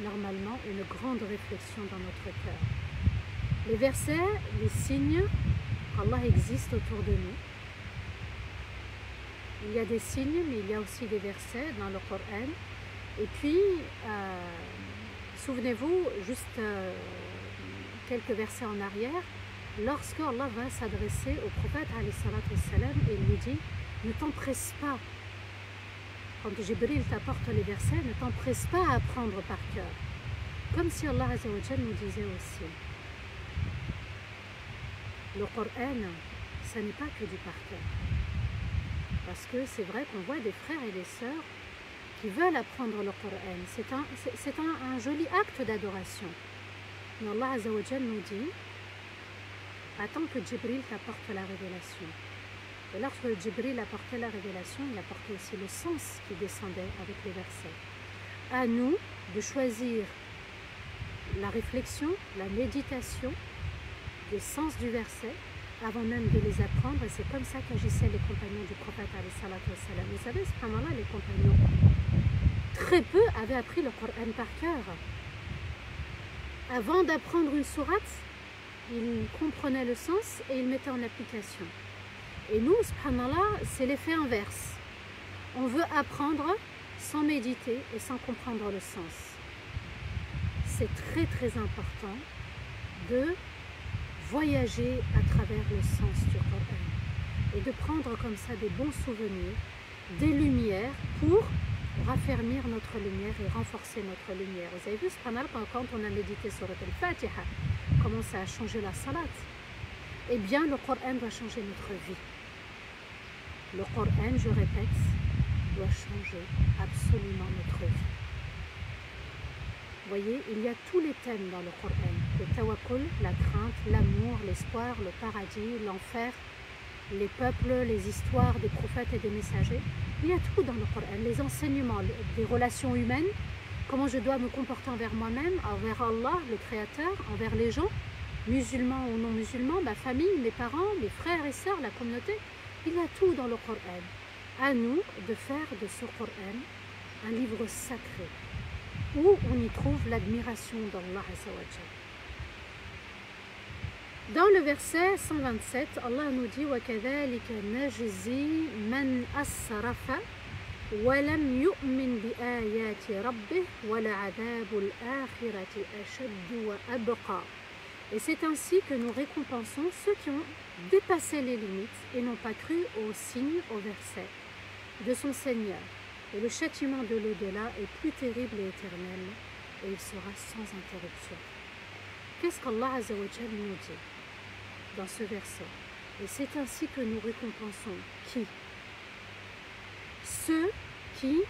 normalement une grande réflexion dans notre cœur. Les versets, les signes qu'Allah existe autour de nous. Il y a des signes, mais il y a aussi des versets dans le Coran. Et puis, souvenez-vous, juste quelques versets en arrière, lorsque Allah va s'adresser au prophète alayhi salatu wassalam, et il lui dit « Ne t'empresse pas ». Quand Jibril t'apporte les versets, ne t'empresse pas à apprendre par cœur. Comme si Allah azza wa jalla nous disait aussi. Le Coran, ce n'est pas que du par cœur. Parce que c'est vrai qu'on voit des frères et des sœurs qui veulent apprendre le Coran. C'est un joli acte d'adoration. Mais Allah azza wa jalla nous dit attends que Jibril t'apporte la révélation. Et lorsque Jibril apportait la révélation, il apportait aussi le sens qui descendait avec les versets. À nous de choisir la réflexion, la méditation des sens du verset avant même de les apprendre, et c'est comme ça qu'agissaient les compagnons du prophète alayhi salatu wassalam. Vous savez, subhanallah, les compagnons, très peu avaient appris le Coran par cœur. Avant d'apprendre une sourate, ils comprenaient le sens et ils mettaient en application. Et nous, subhanallah, c'est l'effet inverse. On veut apprendre sans méditer et sans comprendre le sens. C'est très très important de voyager à travers le sens du Coran et de prendre comme ça des bons souvenirs, des lumières pour raffermir notre lumière et renforcer notre lumière. Vous avez vu, subhanallah, quand on a médité sur Al-Fatiha, comment ça a changé la salat? Eh bien, le Coran doit changer notre vie. Le Coran, je répète, doit changer absolument notre vie. Vous voyez, il y a tous les thèmes dans le Coran. Le tawakkul, la crainte, l'amour, l'espoir, le paradis, l'enfer, les peuples, les histoires des prophètes et des messagers. Il y a tout dans le Coran. Les enseignements, des relations humaines, comment je dois me comporter envers moi-même, envers Allah, le Créateur, envers les gens, musulmans ou non musulmans, ma famille, mes parents, mes frères et sœurs, la communauté. Il y a tout dans le Coran. À nous de faire de ce Coran un livre sacré, où on y trouve l'admiration d'Allah azza wa jalla. Dans le verset 127, Allah nous dit وَكَذَلِكَ نَجْزِي مَنْ أَسْرَفَ وَلَمْ يُؤْمِنْ بِآيَاتِ رَبِّهِ وَلَعَذَابُ الْآخِرَةِ أَشَدُّ وَأَبْقَى. Et c'est ainsi que nous récompensons ceux qui ont dépassé les limites et n'ont pas cru aux signes, aux versets de son Seigneur. Et le châtiment de l'au-delà est plus terrible et éternel, et il sera sans interruption. Qu'est-ce qu'Allah azza wa jalla nous dit dans ce verset? Et c'est ainsi que nous récompensons qui? Ceux qui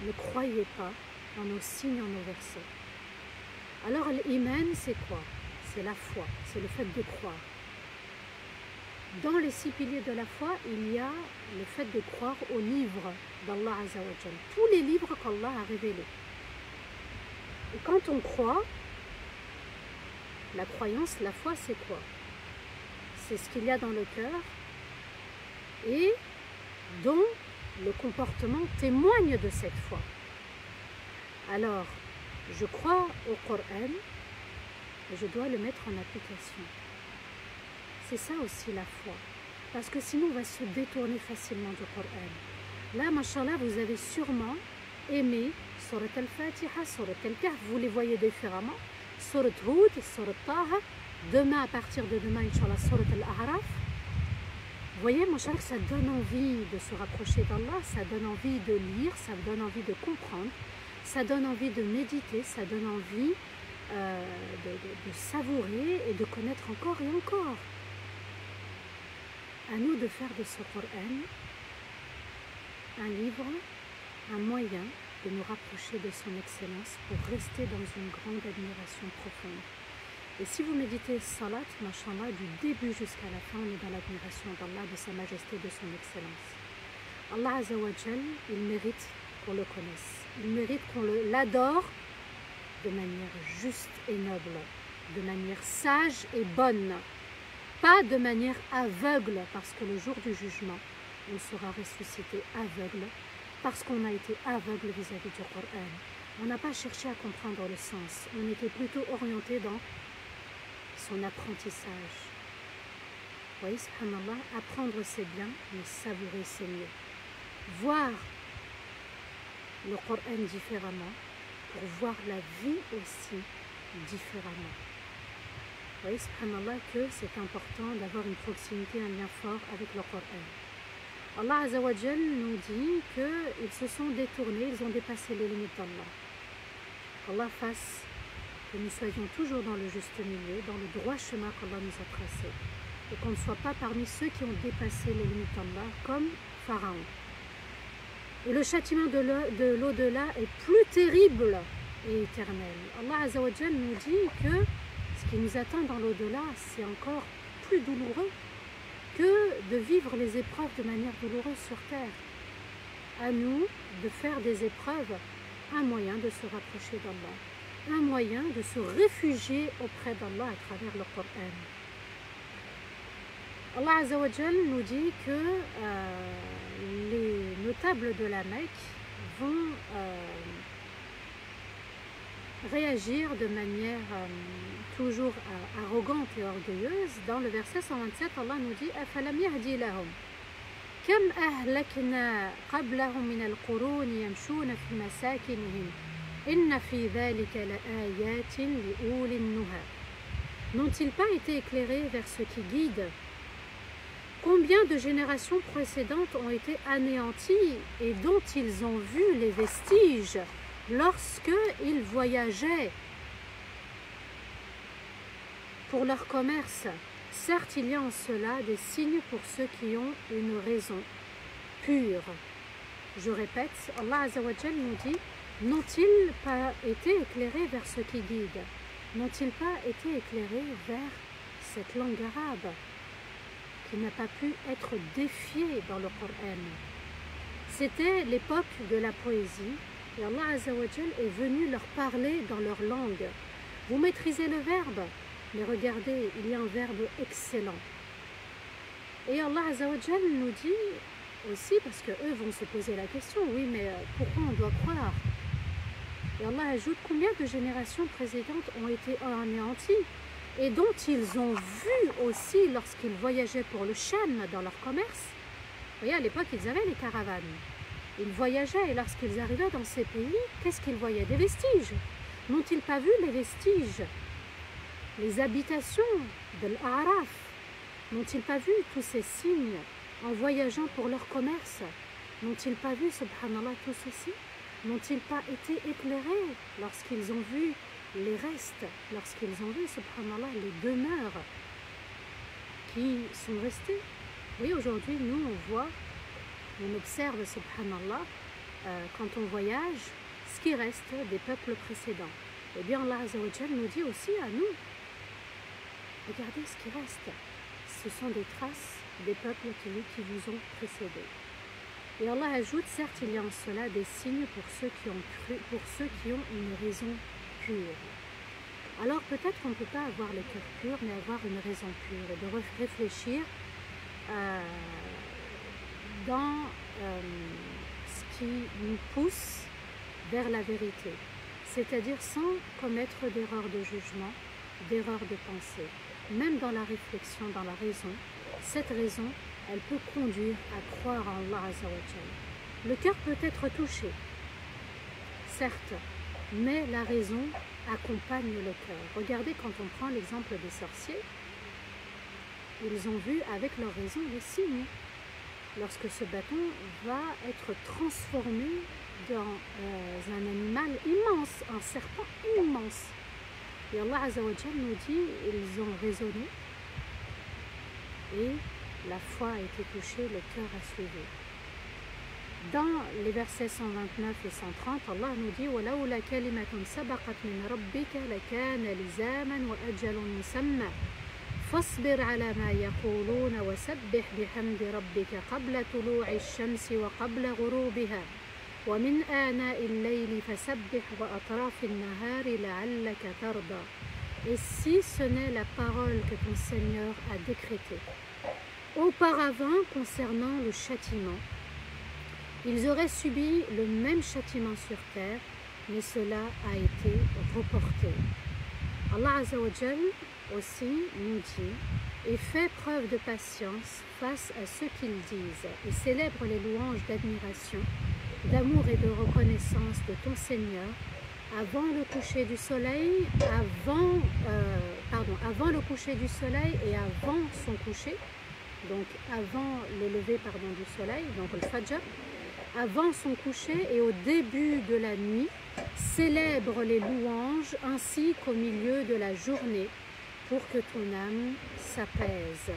ne croyaient pas en nos signes, en nos versets. Alors l'iman, c'est quoi? C'est la foi, c'est le fait de croire. Dans les 6 piliers de la foi, il y a le fait de croire aux livres d'Allah azza wa jalla, tous les livres qu'Allah a révélés. Et quand on croit, la croyance, la foi, c'est quoi? C'est ce qu'il y a dans le cœur et dont le comportement témoigne de cette foi. Alors, je crois au Coran et je dois le mettre en application. C'est ça aussi la foi. Parce que sinon, on va se détourner facilement du Coran. Là, mashallah, vous avez sûrement aimé Surat al-Fatiha, Surat al-Kahf, vous les voyez différemment. Surat Hud, Surat Taha. Demain, à partir de demain, Inch'Allah, Surat al-A'raf. Vous voyez, mashallah, ça donne envie de se rapprocher d'Allah, ça donne envie de lire, ça donne envie de comprendre, ça donne envie de méditer, ça donne envie de savourer et de connaître encore et encore. À nous de faire de ce Coran un livre, un moyen de nous rapprocher de son excellence pour rester dans une grande admiration profonde. Et si vous méditez Salat, mashallah, du début jusqu'à la fin, on est dans l'admiration d'Allah, de sa majesté, de son excellence. Allah azza wa jalla, il mérite qu'on le connaisse. Il mérite qu'on l'adore de manière juste et noble, de manière sage et bonne. Pas de manière aveugle, parce que le jour du jugement, on sera ressuscité aveugle, parce qu'on a été aveugle vis-à-vis du Coran. On n'a pas cherché à comprendre le sens, on était plutôt orienté dans son apprentissage. Vous voyez, subhanallah, apprendre c'est bien, mais savourer c'est mieux. Voir le Coran différemment, pour voir la vie aussi différemment. Vous voyez, subhanallah, que c'est important d'avoir une proximité, un lien fort avec le Coran. Allah Azza wa Jal nous dit qu'ils se sont détournés, ils ont dépassé les limites d'Allah. Qu'Allah fasse que nous soyons toujours dans le juste milieu, dans le droit chemin qu'Allah nous a tracé. Et qu'on ne soit pas parmi ceux qui ont dépassé les limites d'Allah, comme Pharaon. Et le châtiment de l'au-delà est plus terrible et éternel. Allah Azza wa Jal nous dit que ce qui nous attend dans l'au-delà, c'est encore plus douloureux que de vivre les épreuves de manière douloureuse sur terre. À nous de faire des épreuves un moyen de se rapprocher d'Allah, un moyen de se réfugier auprès d'Allah à travers le Coran. Allah Azza wa Jal nous dit que les notables de la Mecque vont réagir de manière toujours arrogante et orgueilleuse. Dans le verset 127, Allah nous dit أَفَلَمْ يَهْدِ لَهُمْ كَمْ أَهْلَكْنَا قَبْلَهُمْ مِنَ الْقُرُونِ يَمْشُونَ فِي مَسَاكِنِهِمْ إِنَّ فِي ذَلِكَ لَآيَاتٍ لِأُولِي النُّهَى. N'ont-ils pas été éclairés vers ce qui guide? Combien de générations précédentes ont été anéanties et dont ils ont vu les vestiges lorsqu'ils voyageaient pour leur commerce? Certes, il y a en cela des signes pour ceux qui ont une raison pure. Je répète, Allah Azza wa Jal nous dit, n'ont-ils pas été éclairés vers ce qui guide? N'ont-ils pas été éclairés vers cette langue arabe qui n'a pas pu être défiée dans le Coran? C'était l'époque de la poésie et Allah Azza wa Jal est venu leur parler dans leur langue. Vous maîtrisez le verbe, mais regardez, il y a un verbe excellent. Et Allah Azza wa Jal nous dit aussi, parce qu'eux vont se poser la question, oui, mais pourquoi on doit croire? Et Allah ajoute, combien de générations précédentes ont été anéanties et dont ils ont vu aussi lorsqu'ils voyageaient pour le Sham dans leur commerce. Vous voyez, à l'époque, ils avaient les caravanes. Ils voyageaient et lorsqu'ils arrivaient dans ces pays, qu'est-ce qu'ils voyaient? Des vestiges. N'ont-ils pas vu les vestiges? Les habitations de l'Araf? N'ont-ils pas vu tous ces signes en voyageant pour leur commerce? N'ont-ils pas vu, subhanallah, tout ceci? N'ont-ils pas été éclairés lorsqu'ils ont vu les restes, lorsqu'ils ont vu, subhanallah, les demeures qui sont restées? Oui, aujourd'hui, nous, on voit, on observe, subhanallah, quand on voyage, ce qui reste des peuples précédents. Eh bien, Allah Azza wa Jal nous dit aussi à nous, regardez ce qui reste. Ce sont des traces des peuples qui vous ont précédés. Et Allah ajoute, certes, il y a en cela des signes pour ceux qui ont cru, pour ceux qui ont une raison pure. Alors peut-être qu'on ne peut pas avoir le cœur pur, mais avoir une raison pure et de réfléchir dans ce qui nous pousse vers la vérité, c'est-à-dire sans commettre d'erreurs de jugement, d'erreurs de pensée. Même dans la réflexion, dans la raison, cette raison, elle peut conduire à croire en Allah Azza wa Jal. Le cœur peut être touché, certes, mais la raison accompagne le cœur. Regardez quand on prend l'exemple des sorciers, ils ont vu avec leur raison les signes. Lorsque ce bâton va être transformé dans un animal immense, un serpent immense. Et Allah Azza wa Jal nous dit, ils ont raisonné et la foi a été touchée, le cœur a suivi. Dans les versets 129 et 130, Allah nous dit وَلَوْلَا كَلِمَةٌ سَبَقَتْ مِنْ رَبِّكَ لَكَانَ لِزَامًا وَأَجَلٌ مُسَمًّى فاصبر على ما يقولون وسبح بحمد ربك قبل طلوع الشمس وقبل غروبها ومن آناء الليل فسبح وأطراف النهار لعلك ترضى. Et si ce n'est la parole que ton Seigneur a décrétée auparavant concernant le châtiment, ils auraient subi le même châtiment sur terre, mais cela a été reporté. Allah Azza wa Jal aussi nous dit « Et fais preuve de patience face à ceux qu'ils disent, et célèbre les louanges d'admiration, d'amour et de reconnaissance de ton Seigneur, avant le coucher du soleil, avant le coucher du soleil et avant son coucher, donc avant le lever du soleil, donc le Fajr, avant son coucher et au début de la nuit, célèbre les louanges ainsi qu'au milieu de la journée pour que ton âme s'apaise.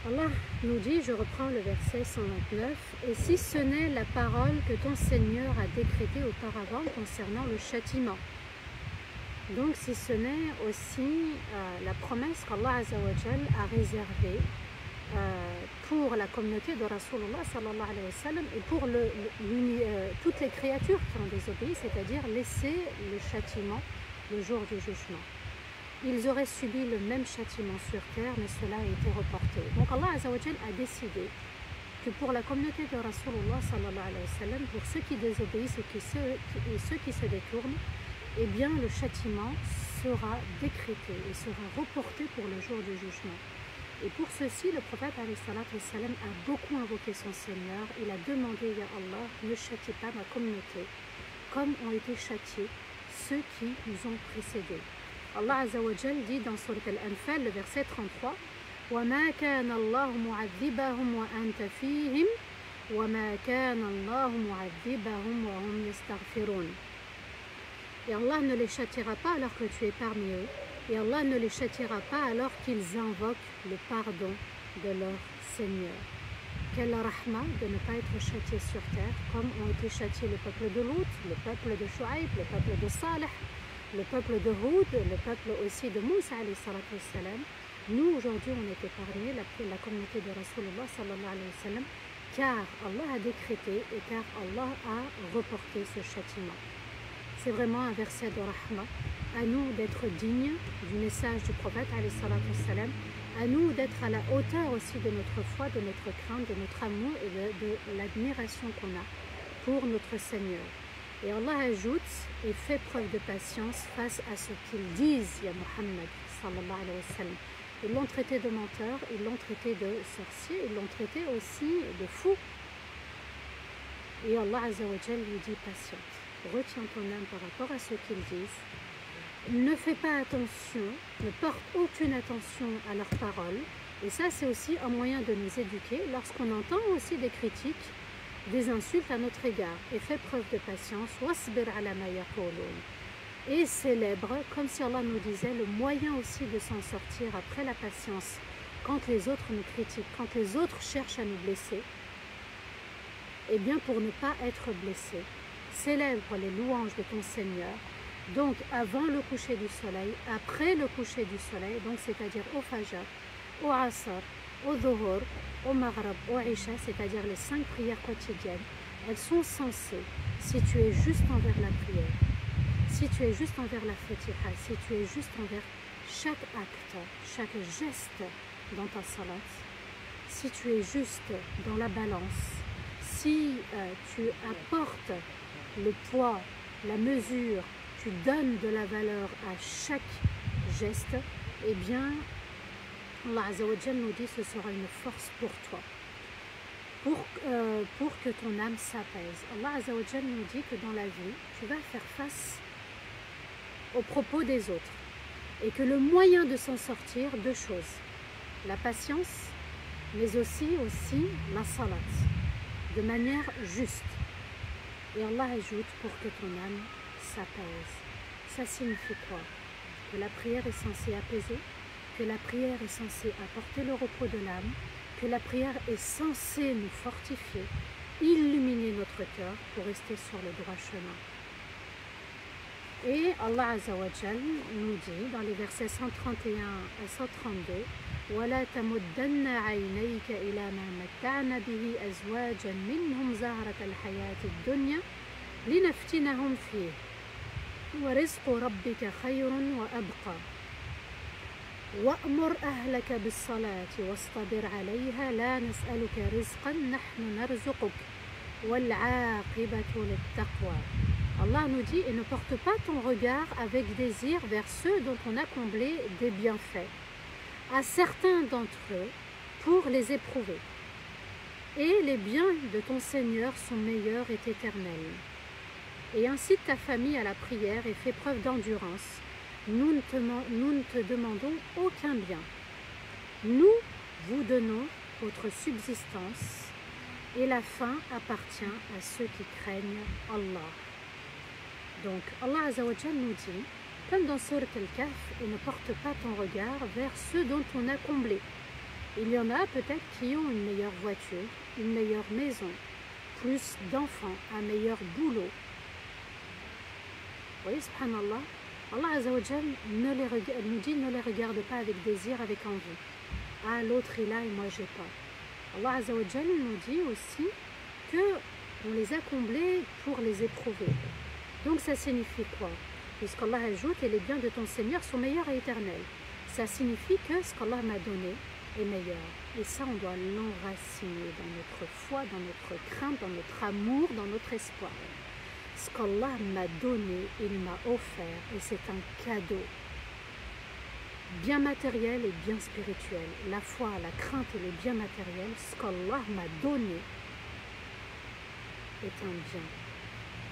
Allah nous dit, je reprends le verset 129, « Et si ce n'est la parole que ton Seigneur a décrétée auparavant concernant le châtiment » Donc si ce n'est aussi la promesse qu'Allah Azzawajal a réservée pour la communauté de Rasulullah sallallahu alayhi wa sallam et pour toutes les créatures qui ont désobéi, c'est-à-dire laisser le châtiment le jour du jugement. Ils auraient subi le même châtiment sur terre, mais cela a été reporté. Donc Allah Azzawajal a décidé que pour la communauté de Rasulullah sallallahu alayhi wa sallam, pour ceux qui désobéissent et ceux qui se détournent, eh bien le châtiment sera décrété et sera reporté pour le jour du jugement. Et pour ceci, le prophète alayhi salatu wassalam a beaucoup invoqué son Seigneur. Il a demandé, Ya Allah, ne châtie pas ma communauté, comme ont été châtiés ceux qui nous ont précédés. Allah Azzawajal dit dans Surat Al-Anfal, le verset 33, وَمَا كَانَ اللَّهُ مُعَذِّبَهُمْ وَأَنْتَ فِيهِمْ وَمَا كَانَ اللَّهُ مُعَذِّبَهُمْ وَهُمْ يَسْتَغْفِرُونَ. Et Allah ne les châtiera pas alors que tu es parmi eux, et Allah ne les châtiera pas alors qu'ils invoquent le pardon de leur Seigneur. Quelle rahma de ne pas être châtié sur terre, comme ont été châtiés le peuple de Lut, le peuple de Shu'aib, le peuple de Salih, le peuple de Houd, le peuple aussi de Moussa alayhi salatu wassalam. Nous aujourd'hui on est épargnés, la communauté de Rasulullah sallallahu alayhi wa sallam, car Allah a décrété et car Allah a reporté ce châtiment. C'est vraiment un verset de rahma. À nous d'être dignes du message du prophète alayhi salatu wassalam, à nous d'être à la hauteur aussi de notre foi, de notre crainte, de notre amour et de l'admiration qu'on a pour notre Seigneur. Et Allah ajoute et fait preuve de patience face à ce qu'ils disent, Ya Muhammad sallallahu alayhi wa sallam. Ils l'ont traité de menteur, ils l'ont traité de sorcier, ils l'ont traité aussi de fou. Et Allah Azzawajal lui dit patiente, retiens ton âme par rapport à ce qu'ils disent. Ne fais pas attention, ne porte aucune attention à leurs paroles. Et ça, c'est aussi un moyen de nous éduquer lorsqu'on entend aussi des critiques, des insultes à notre égard. Et fais preuve de patience. Wasbir ala ma yaqulun. Et célèbre, comme si Allah nous disait, le moyen aussi de s'en sortir après la patience, quand les autres nous critiquent, quand les autres cherchent à nous blesser, et bien pour ne pas être blessé, célèbre les louanges de ton Seigneur. Donc avant le coucher du soleil, après le coucher du soleil, donc c'est-à-dire au Fajr, au Asr, au Dhuhr, au Maghrib, au Isha, c'est-à-dire les 5 prières quotidiennes, elles sont censées, si tu es juste envers la prière, si tu es juste envers la Fatiha, si tu es juste envers chaque acte, chaque geste dans ta salat, si tu es juste dans la balance, si tu apportes le poids, la mesure, tu donnes de la valeur à chaque geste, eh bien, Allah Azzawajal nous dit que ce sera une force pour toi, pour que ton âme s'apaise. Allah Azzawajal nous dit que dans la vie, tu vas faire face aux propos des autres et que le moyen de s'en sortir, 2 choses, la patience, mais aussi la salat, de manière juste. Et Allah ajoute pour que ton âme s'apaise. Ça signifie quoi? Que la prière est censée apaiser, que la prière est censée apporter le repos de l'âme, que la prière est censée nous fortifier, illuminer notre cœur pour rester sur le droit chemin. Et Allah Azzawajal nous dit dans les versets 131 à 132, وَلَا تَمُدَّنَّ عَيْنَيْكَ إِلَى مَا مَتَّعْنَا بِهِ أَزْوَاجًا مِّنْهُمْ زَهْرَةَ الْحَيَاةِ الدُّنْيَا لِنَفْتِنَهُمْ فِيهِ وَرِزْقُ رَبِّكَ خَيْرٌ وَأَبْقَى وَأْمُرْ أَهْلَكَ بِالصَّلَاةِ وَاصْطَبِرْ عَلَيْهَا لَا نَسْأَلُكَ رِزْقًا نَحْنُ نَرْزُقُكَ وَالْعَاقِبَةُ لِلتَّقْوَى. Allah nous dit, et ne porte pas ton regard avec désir vers ceux dont on a comblé des bienfaits, à certains d'entre eux, pour les éprouver. Et les biens de ton Seigneur sont meilleurs et éternels. Et incite ta famille à la prière et fais preuve d'endurance. Nous ne te demandons aucun bien. Nous vous donnons votre subsistance et la fin appartient à ceux qui craignent Allah. Donc Allah Azza wa Jal nous dit, comme dans Surat Al-Kahf, et ne porte pas ton regard vers ceux dont on a comblé. Il y en a peut-être qui ont une meilleure voiture, une meilleure maison, plus d'enfants, un meilleur boulot. Vous voyez, subhanallah, Allah Azza wa Jal nous dit, ne les regarde pas avec désir, avec envie. Ah, l'autre il a et moi j'ai pas. Allah Azza wa Jal nous dit aussi qu'on les a comblés pour les éprouver. Donc ça signifie quoi? Puisqu'Allah ajoute, et les biens de ton Seigneur sont meilleurs et éternels. Ça signifie que ce qu'Allah m'a donné est meilleur. Et ça, on doit l'enraciner dans notre foi, dans notre crainte, dans notre amour, dans notre espoir. Ce qu'Allah m'a donné, il m'a offert, et c'est un cadeau. Bien matériel et bien spirituel. La foi, la crainte et le bien matériel, ce qu'Allah m'a donné est un bien.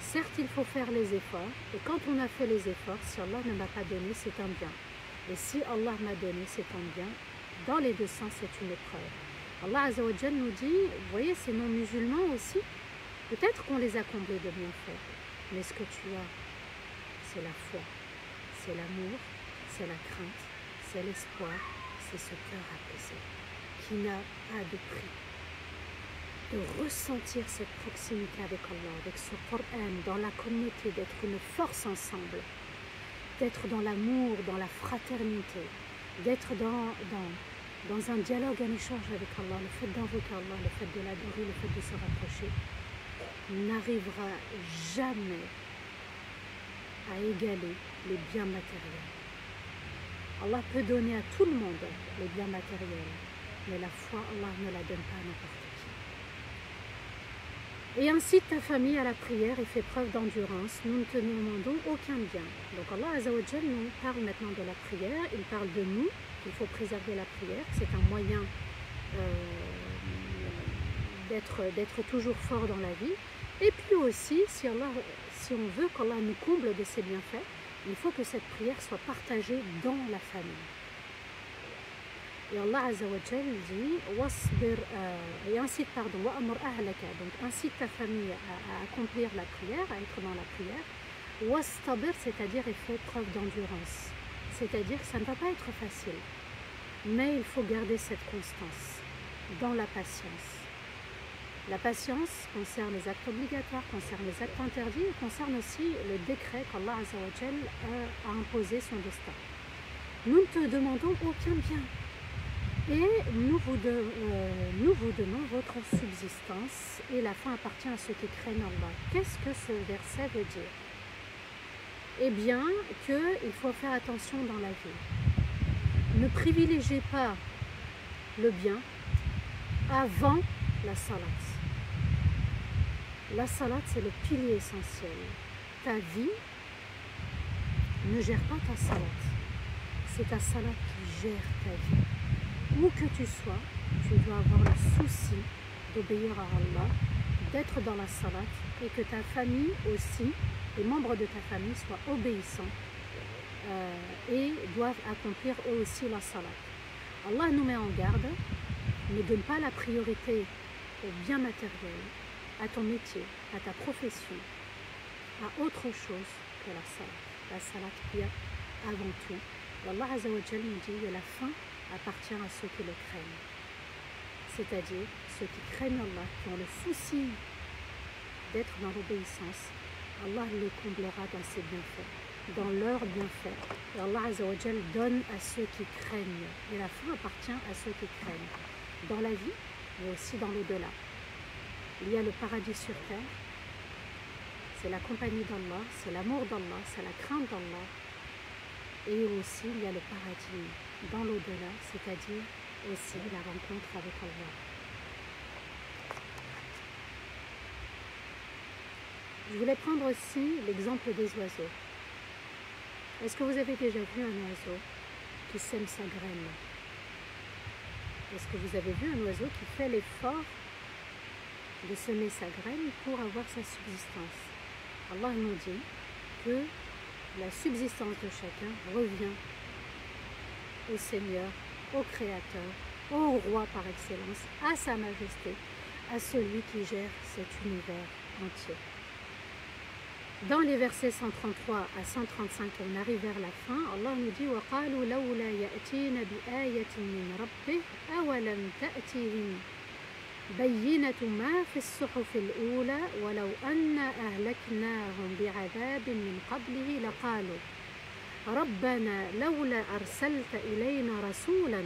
Certes, il faut faire les efforts, et quand on a fait les efforts, si Allah ne m'a pas donné, c'est un bien. Et si Allah m'a donné, c'est un bien. Dans les deux sens, c'est une épreuve. Allah Azza wa Jal nous dit, vous voyez, ces non-musulmans aussi, peut-être qu'on les a comblés de bienfaits, mais ce que tu as, c'est la foi, c'est l'amour, c'est la crainte, c'est l'espoir, c'est ce cœur apaisé, qui n'a pas de prix. De ressentir cette proximité avec Allah, avec ce Coran, dans la communauté, d'être une force ensemble, d'être dans l'amour, dans la fraternité, d'être dans un dialogue, un échange avec Allah, le fait d'invoquer Allah, le fait de l'adorer, le fait de se rapprocher, n'arrivera jamais à égaler les biens matériels. Allah peut donner à tout le monde les biens matériels, mais la foi, Allah ne la donne pas à n'importe qui. Et incite ta famille à la prière et fais preuve d'endurance. Nous ne te demandons aucun bien. Donc Allah Azza wa Jal nous parle maintenant de la prière. Il parle de nous, qu'il faut préserver la prière. C'est un moyen d'être toujours fort dans la vie. Et puis aussi, si on veut qu'Allah nous comble de ses bienfaits, il faut que cette prière soit partagée dans la famille. Et Allah Azza wa Jal dit wasbir, et incite, wa'amur ahlaka, donc incite ta famille à accomplir la prière, à être dans la prière. Wastabir, c'est-à-dire et fait preuve d'endurance. C'est-à-dire que ça ne va pas être facile, mais il faut garder cette constance dans la patience. La patience concerne les actes obligatoires, concerne les actes interdits et concerne aussi le décret qu'Allah Azza wa Jal a imposé son destin. Nous ne te demandons aucun bien. Et nous vous donnons votre subsistance et la fin appartient à ceux qui craignent Allah. Qu'est-ce que ce verset veut dire? Eh bien, qu'il faut faire attention dans la vie. Ne privilégiez pas le bien avant la salat. La salat, c'est le pilier essentiel. Ta vie ne gère pas ta salat. C'est ta salat qui gère ta vie. Où que tu sois, tu dois avoir le souci d'obéir à Allah, d'être dans la salat et que ta famille aussi, les membres de ta famille soient obéissants et doivent accomplir eux aussi la salat. Allah nous met en garde, ne donne pas la priorité au bien matériel, à ton métier, à ta profession, à autre chose que la salat. La salat vient avant tout. Allah Azza wa Jal nous dit que la fin appartient à ceux qui le craignent. C'est-à-dire ceux qui craignent Allah, qui ont le souci d'être dans l'obéissance, Allah les comblera dans ses bienfaits, dans leurs bienfaits. Et Allah Azza wa Jal donne à ceux qui craignent. Et la fin appartient à ceux qui craignent. Dans la vie, mais aussi dans l'au-delà. Il y a le paradis sur terre, c'est la compagnie d'Allah, c'est l'amour d'Allah, c'est la crainte d'Allah. Et aussi, il y a le paradis dans l'au-delà, c'est-à-dire aussi la rencontre avec Allah. Je voulais prendre aussi l'exemple des oiseaux. Est-ce que vous avez déjà vu un oiseau qui sème sa graine? Est-ce que vous avez vu un oiseau qui fait l'effort de semer sa graine pour avoir sa subsistance? Allah nous dit que la subsistance de chacun revient au Seigneur, au Créateur, au Roi par excellence, à sa majesté, à celui qui gère cet univers entier. Dans les versets 133 à 135, on arrive vers la fin, Allah nous dit وَقَالُوا لَوْلَا يَأْتِينَ بِآيَةٍ مِّن رَبِّهِ أَوَلَمْ تَأْتِهِمْ بَيِّنَةُ مَا فِي الصُّحُفِ الْأُولَى وَلَوْ أَنَّا أَهْلَكْنَاهُمْ بِعَذَابٍ مِّن قَبْلِهِ لَقَالُوا رَبَّنَا لَوْلَا أَرْسَلْتَ إِلَيْنَا رَسُولًا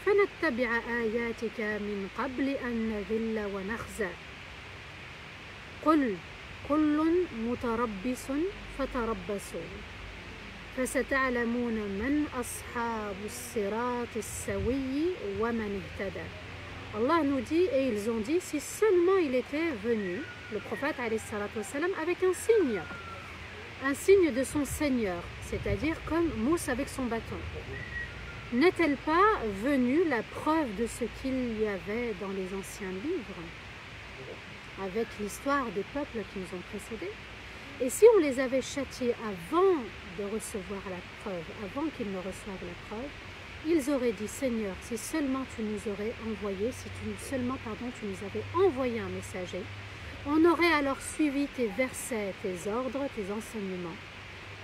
فَنَتَّبِعَ آيَاتِكَ مِن قَبْلِ أَن نَّذِلَّ وَنَخْزَىٰ قُلْ كل متربص فتربصوا فستعلمون من أصحاب الصراط السوي ومن اهتدى. Allah nous dit, et ils ont dit, si seulement il était venu, le prophète alayhi salatu wassalam, avec un signe de son Seigneur, c'est-à-dire comme Moussa avec son bâton. N'est-elle pas venue la preuve de ce qu'il y avait dans les anciens livres, avec l'histoire des peuples qui nous ont précédés? Et si on les avait châtiés avant de recevoir la preuve, avant qu'ils ne reçoivent la preuve, ils auraient dit, Seigneur, si seulement tu nous aurais envoyé, tu nous avais envoyé un messager, on aurait alors suivi tes versets, tes ordres, tes enseignements,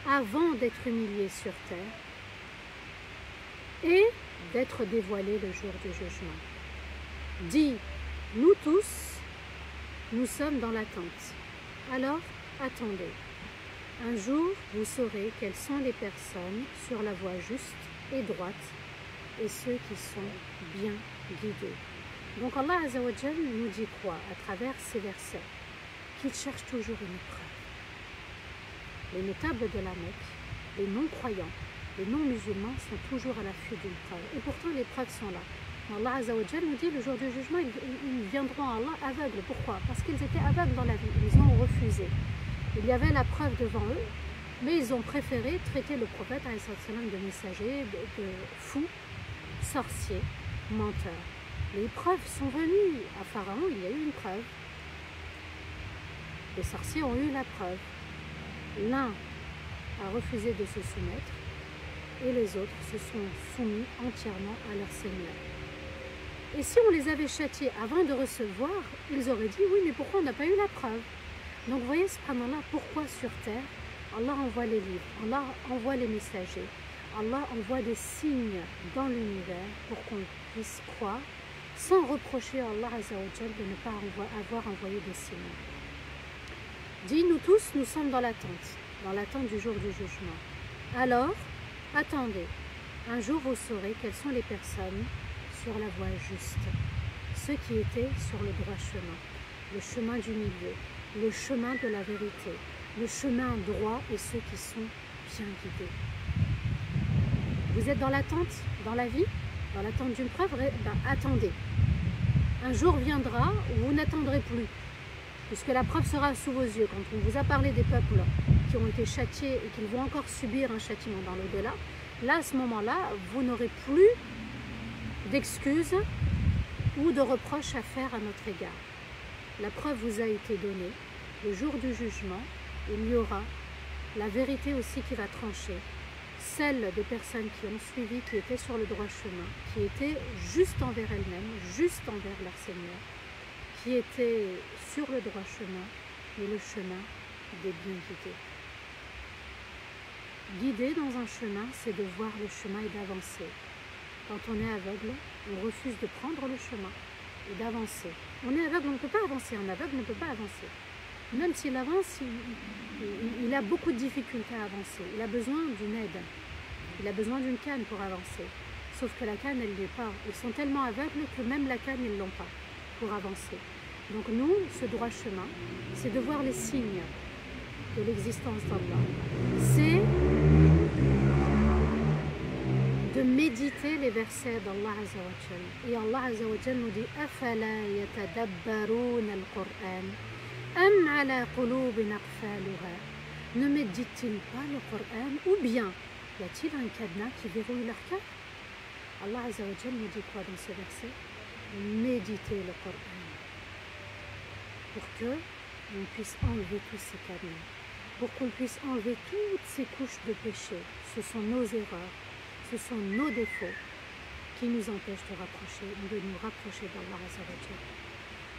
avant d'être humiliés sur terre et d'être dévoilés le jour du jugement. Dis, nous tous, nous sommes dans l'attente. Alors, attendez. Un jour, vous saurez quelles sont les personnes sur la voie juste et droite et ceux qui sont bien guidés. Donc Allah Azza wa Jal nous dit quoi à travers ces versets? Qu'il cherche toujours une preuve. Les notables de la Mecque, les non-croyants, les non-musulmans sont toujours à l'affût d'une preuve. Et pourtant, les preuves sont là. Allah Azza wa Jal nous dit, le jour du jugement, ils viendront à Allah aveugles. Pourquoi? Parce qu'ils étaient aveugles dans la vie. Ils ont refusé. Il y avait la preuve devant eux, mais ils ont préféré traiter le prophète de messager, de fou, sorcier, menteur. Les preuves sont venues. À Pharaon, il y a eu une preuve. Les sorciers ont eu la preuve. L'un a refusé de se soumettre et les autres se sont soumis entièrement à leur Seigneur. Et si on les avait châtiés avant de recevoir, ils auraient dit, oui, mais pourquoi on n'a pas eu la preuve? Donc vous voyez, subhanallah, pourquoi sur terre, Allah envoie les livres, Allah envoie les messagers, Allah envoie des signes dans l'univers pour qu'on puisse croire, sans reprocher à Allah Azza wa Jal de ne pas avoir envoyé des signes. Dis, nous tous, nous sommes dans l'attente du jour du jugement. Alors, attendez, un jour vous saurez quelles sont les personnes sur la voie juste, ceux qui étaient sur le droit chemin, le chemin du milieu, le chemin de la vérité, le chemin droit et ceux qui sont bien guidés. Vous êtes dans l'attente, dans la vie, dans l'attente d'une preuve, attendez. Un jour viendra où vous n'attendrez plus, puisque la preuve sera sous vos yeux. Quand on vous a parlé des peuples qui ont été châtiés et qui vont encore subir un châtiment dans l'au-delà, là, à ce moment-là, vous n'aurez plus d'excuses ou de reproches à faire à notre égard. La preuve vous a été donnée. Le jour du jugement, il y aura la vérité aussi qui va trancher. Celle des personnes qui ont suivi, qui étaient sur le droit chemin, qui étaient juste envers elles-mêmes, juste envers leur Seigneur, qui étaient sur le droit chemin, mais le chemin des bien guidés. Guider dans un chemin, c'est de voir le chemin et d'avancer. Quand on est aveugle, on refuse de prendre le chemin et d'avancer. On est aveugle, on ne peut pas avancer. Un aveugle ne peut pas avancer. Même s'il avance, il a beaucoup de difficultés à avancer. Il a besoin d'une aide. Il a besoin d'une canne pour avancer. Sauf que la canne, elle ne l'est pas. Ils sont tellement aveugles que même la canne, ils ne l'ont pas pour avancer. Donc nous, ce droit chemin, c'est de voir les signes de l'existence d'Allah. C'est de méditer les versets d'Allah Azza wa Jal. Et Allah Azza wa Jal nous dit « Afala yatadabbaruna al-Qur'an » أم على قلوب أقفالها. Ne médite-t-il pas le Coran ou bien y a-t-il un cadenas qui verrouille leur cœur? Allah Azza wa Jal nous dit quoi dans ce verset? Méditez le Coran pour que on puisse enlever tous ces cadenas, pour qu'on puisse enlever toutes ces couches de péché. Ce sont nos erreurs, ce sont nos défauts qui nous empêchent de nous rapprocher d'Allah Azza wa Jal.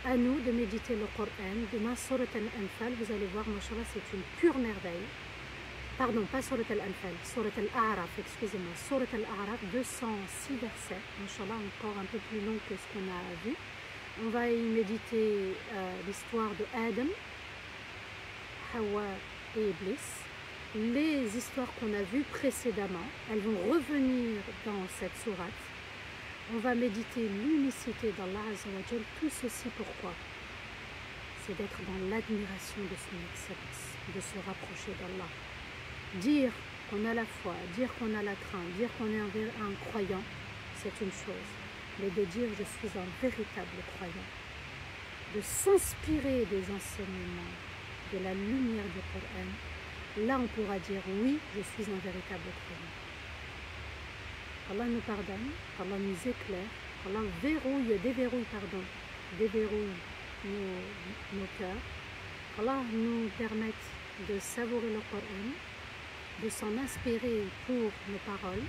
À nous de méditer le Coran. Demain, Surat Al-Anfal, vous allez voir, Mashallah, c'est une pure merveille. Pardon, pas Surat Al-Anfal, Surat Al-A'raf, excusez-moi. Surat Al-A'raf, 206 versets. Mashallah, encore un peu plus long que ce qu'on a vu. On va y méditer l'histoire de Adam, Hawa et Iblis. Les histoires qu'on a vues précédemment, elles vont revenir dans cette sourate. On va méditer l'unicité d'Allah Azza wa Jal. Tout ceci pourquoi? C'est d'être dans l'admiration de son excellence, de se rapprocher d'Allah. Dire qu'on a la foi, dire qu'on a la crainte, dire qu'on est un croyant, c'est une chose. Mais de dire je suis un véritable croyant, de s'inspirer des enseignements, de la lumière du Coran, là on pourra dire oui, je suis un véritable croyant. Allah nous pardonne, Allah nous éclaire, Allah déverrouille nos cœurs. Allah nous permette de savourer le Coran, de s'en inspirer pour nos paroles,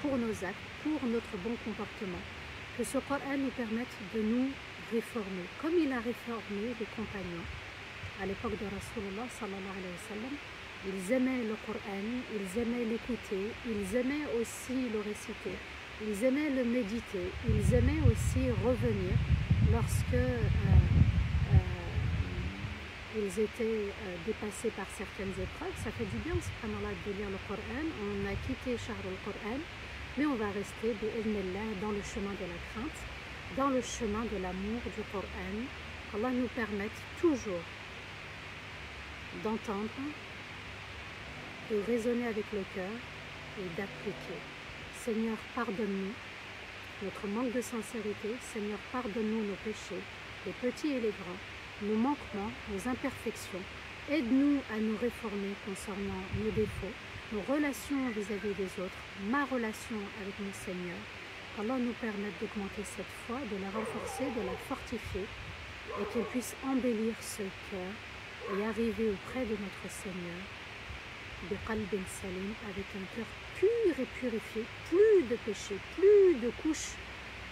pour nos actes, pour notre bon comportement. Que ce Coran nous permette de nous réformer, comme il a réformé les compagnons. À l'époque de Rasulullah sallallahu alayhi wa sallam, ils aimaient le Coran, ils aimaient l'écouter, ils aimaient aussi le réciter, ils aimaient le méditer, ils aimaient aussi revenir lorsque ils étaient dépassés par certaines épreuves. Ça fait du bien, subhanallah, de lire le Coran. On a quitté Shahr al-Coran, mais on va rester dans le chemin de la crainte, dans le chemin de l'amour du Coran. Allah nous permette toujours d'entendre, de raisonner avec le cœur et d'appliquer. Seigneur, pardonne-nous notre manque de sincérité. Seigneur, pardonne-nous nos péchés, les petits et les grands, nos manquements, nos imperfections. Aide-nous à nous réformer concernant nos défauts, nos relations vis-à-vis des autres, ma relation avec mon Seigneur. Qu'Allah nous permette d'augmenter cette foi, de la renforcer, de la fortifier et qu'il puisse embellir ce cœur et arriver auprès de notre Seigneur de qalbin salim, avec un cœur pur et purifié, plus de péché, plus de couches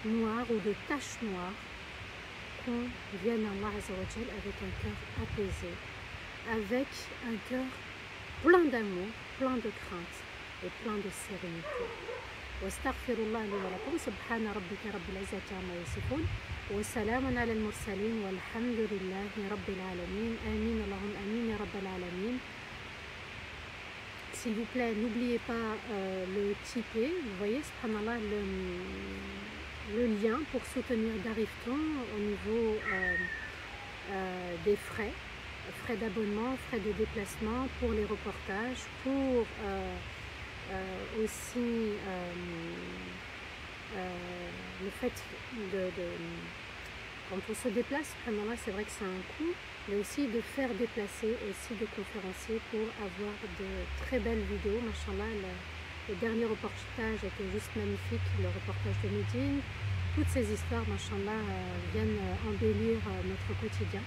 noires ou de taches noires, qu'on vienne à Allah Azza wa Jal avec un cœur apaisé, avec un cœur plein d'amour, plein de crainte et plein de sérénité. واستغفر الله لي ولكم سبحان ربك رب العزة عما يصفون وسلام على المرسلين والحمد لله رب العالمين آمين اللهم آمين يا رب العالمين. S'il vous plaît, n'oubliez pas le Tipeee, vous voyez, subhanallah, le lien pour soutenir Darifton au niveau des frais d'abonnement, frais de déplacement pour les reportages, pour aussi le fait quand on se déplace, c'est vrai que c'est un coût, mais aussi de faire déplacer aussi des conférenciers pour avoir de très belles vidéos. Machallah, le dernier reportage était juste magnifique, le reportage de Médine. Toutes ces histoires, machallah, viennent embellir notre quotidien.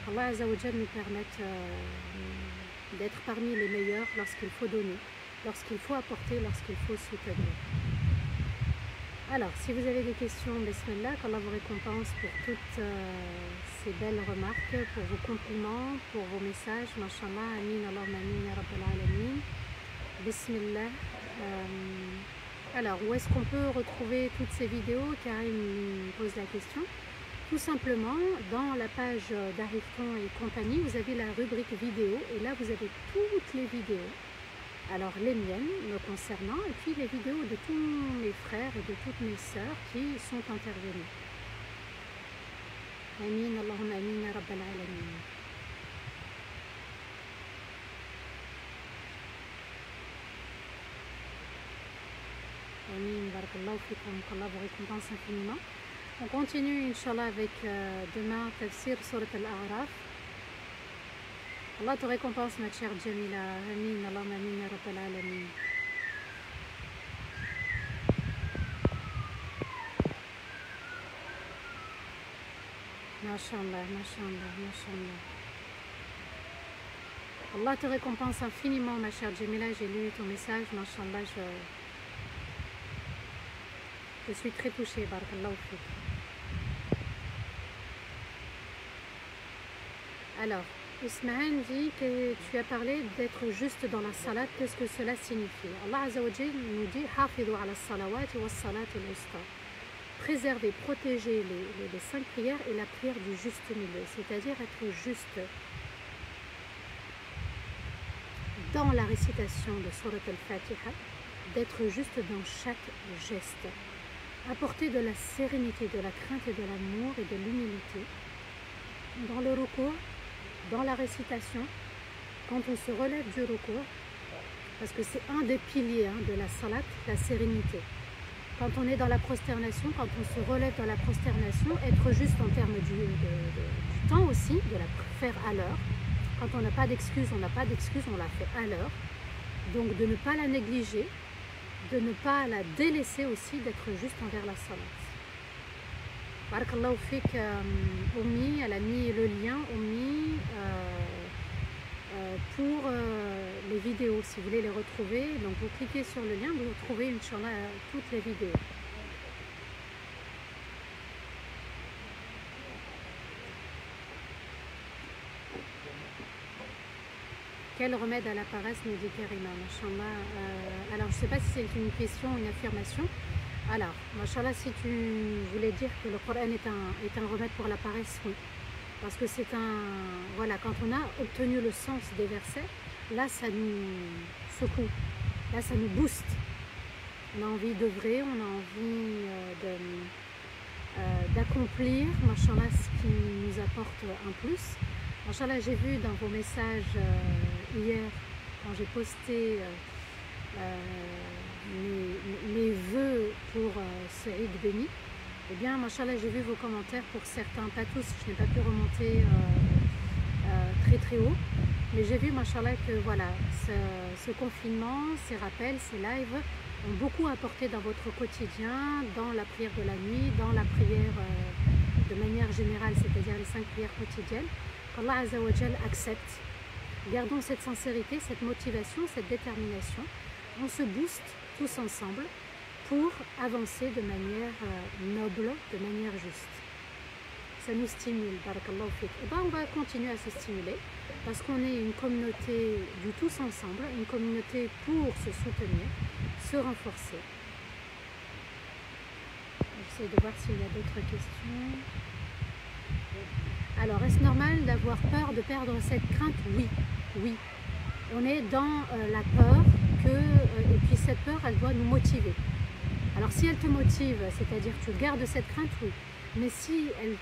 Allah Azza wa Jal nous permette d'être parmi les meilleurs lorsqu'il faut donner, lorsqu'il faut apporter, lorsqu'il faut soutenir. Alors, si vous avez des questions, bismillah, qu'Allah vous récompense pour toutes ces belles remarques, pour vos compliments, pour vos messages. Mashallah, amin, Allahumma amin, ya Rabbal Alamin. Bismillah. Alors, où est-ce qu'on peut retrouver toutes ces vidéos? Karim me pose la question. Tout simplement, dans la page d'Arifton et compagnie, vous avez la rubrique vidéo, et là, vous avez toutes les vidéos. Alors les miennes me concernant et puis les vidéos de tous mes frères et de toutes mes sœurs qui sont intervenues. Amin, Allahumma amin, ya Rabbal Alamin. Amin, barakallahu fikum, qu'Allah vous récompense infiniment. On continue, Inch'Allah, avec demain Tafsir Surat Al-A'raf. Allah te récompense, ma chère Jamila. Amin, Allahumma amin, ya Rabbal alamin. Mashallah, mashallah, mashallah. Allah te récompense infiniment, ma chère Jamila. J'ai lu ton message, mashallah. Je suis très touchée, barakallahu fik. Alors, Ismaël dit que tu as parlé d'être juste dans la salat. Qu'est-ce que cela signifie? Allah Azza wa Jal nous dit Hafidhu ala salawati wa salat al-usta. Préserver, protéger les 5 prières et la prière du juste milieu, c'est-à-dire être juste dans la récitation de Surat al-Fatiha, d'être juste dans chaque geste, apporter de la sérénité, de la crainte et de l'amour et de l'humilité dans le recours, dans la récitation, quand on se relève du recours, parce que c'est un des piliers de la salat, la sérénité. Quand on est dans la prosternation, quand on se relève dans la prosternation, être juste en termes du temps aussi, de la faire à l'heure. Quand on n'a pas d'excuse, on n'a pas d'excuse, on la fait à l'heure. Donc de ne pas la négliger, de ne pas la délaisser aussi, d'être juste envers la salat. Barakallahu fik, Oumi, elle a mis le lien, Oumi, pour les vidéos, si vous voulez les retrouver. Donc vous cliquez sur le lien, vous trouvez Inch'Allah toutes les vidéos. Quel remède à la paresse, nous dit Karima, Inch'Allah. Alors je ne sais pas si c'est une question ou une affirmation. Alors, Machallah, si tu voulais dire que le Coran est un remède pour la paresse, oui. Parce que c'est un... Voilà, quand on a obtenu le sens des versets, là, ça nous secoue. Là, ça nous booste. On a envie d'œuvrer, on a envie d'accomplir, Machallah, ce qui nous apporte un plus. Machallah, j'ai vu dans vos messages hier, quand j'ai posté... mes vœux pour ce Eid béni, eh bien, machallah, j'ai vu vos commentaires pour certains, pas tous, je n'ai pas pu remonter très très haut, mais j'ai vu, machallah, que voilà, ce confinement, ces rappels, ces lives ont beaucoup apporté dans votre quotidien, dans la prière de la nuit, dans la prière de manière générale, c'est-à-dire les 5 prières quotidiennes, qu'Allah Azza wa Jal accepte. Gardons cette sincérité, cette motivation, cette détermination. On se booste tous ensemble pour avancer de manière noble, de manière juste. Ça nous stimule, barakallahu fik. Et ben, on va continuer à se stimuler parce qu'on est une communauté du tous ensemble, une communauté pour se soutenir, se renforcer. J'essaie de voir s'il y a d'autres questions. Alors, est-ce normal d'avoir peur de perdre cette crainte? Oui, oui. On est dans la peur. Et puis cette peur, elle doit nous motiver. Alors si elle te motive, c'est-à-dire que tu gardes cette crainte, oui. Mais si elle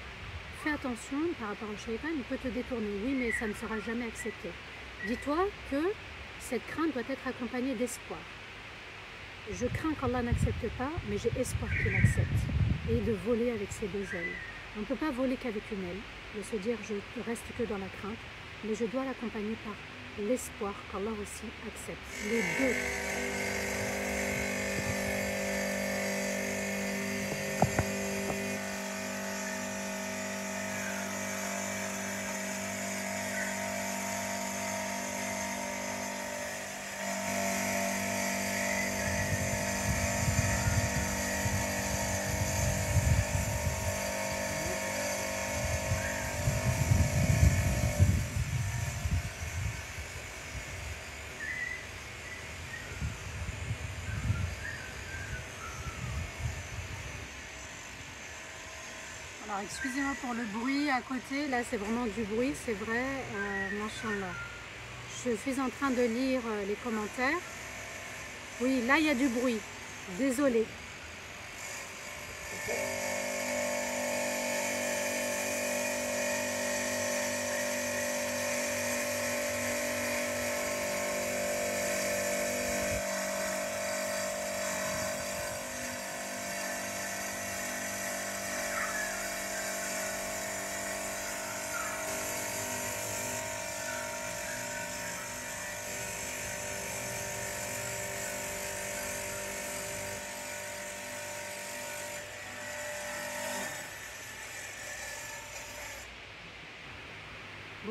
fait attention par rapport au shaitan, il peut te détourner. Oui, mais ça ne sera jamais accepté. Dis-toi que cette crainte doit être accompagnée d'espoir. Je crains qu'Allah n'accepte pas, mais j'ai espoir qu'il accepte. Et de voler avec ses 2 ailes. On ne peut pas voler qu'avec une aile, de se dire je ne reste que dans la crainte, mais je dois l'accompagner par l'espoir qu'Allah aussi accepte. Les deux. Alors excusez-moi pour le bruit à côté, là c'est vraiment du bruit, c'est vrai, Machallah. Je suis en train de lire les commentaires. Oui, là il y a du bruit, désolée.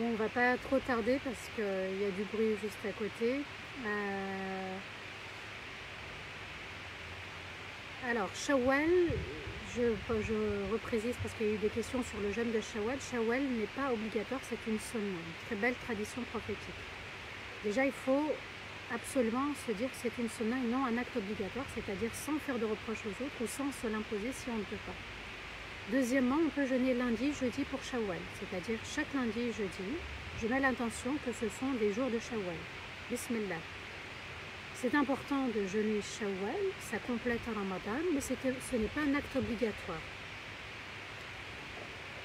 Bon, on va pas trop tarder parce qu'il y a du bruit juste à côté. Alors, Shawwal, je reprécise parce qu'il y a eu des questions sur le jeûne de Shawwal. Shawwal n'est pas obligatoire, c'est une sunna, une très belle tradition prophétique. Déjà, il faut absolument se dire que c'est une sunna et non un acte obligatoire, c'est-à-dire sans faire de reproches aux autres ou sans se l'imposer si on ne peut pas. Deuxièmement, on peut jeûner lundi, jeudi pour Shawwal, c'est-à-dire chaque lundi et jeudi, je mets l'intention que ce sont des jours de Shawwal. Bismillah. C'est important de jeûner Shawwal, ça complète un Ramadan, mais ce n'est pas un acte obligatoire.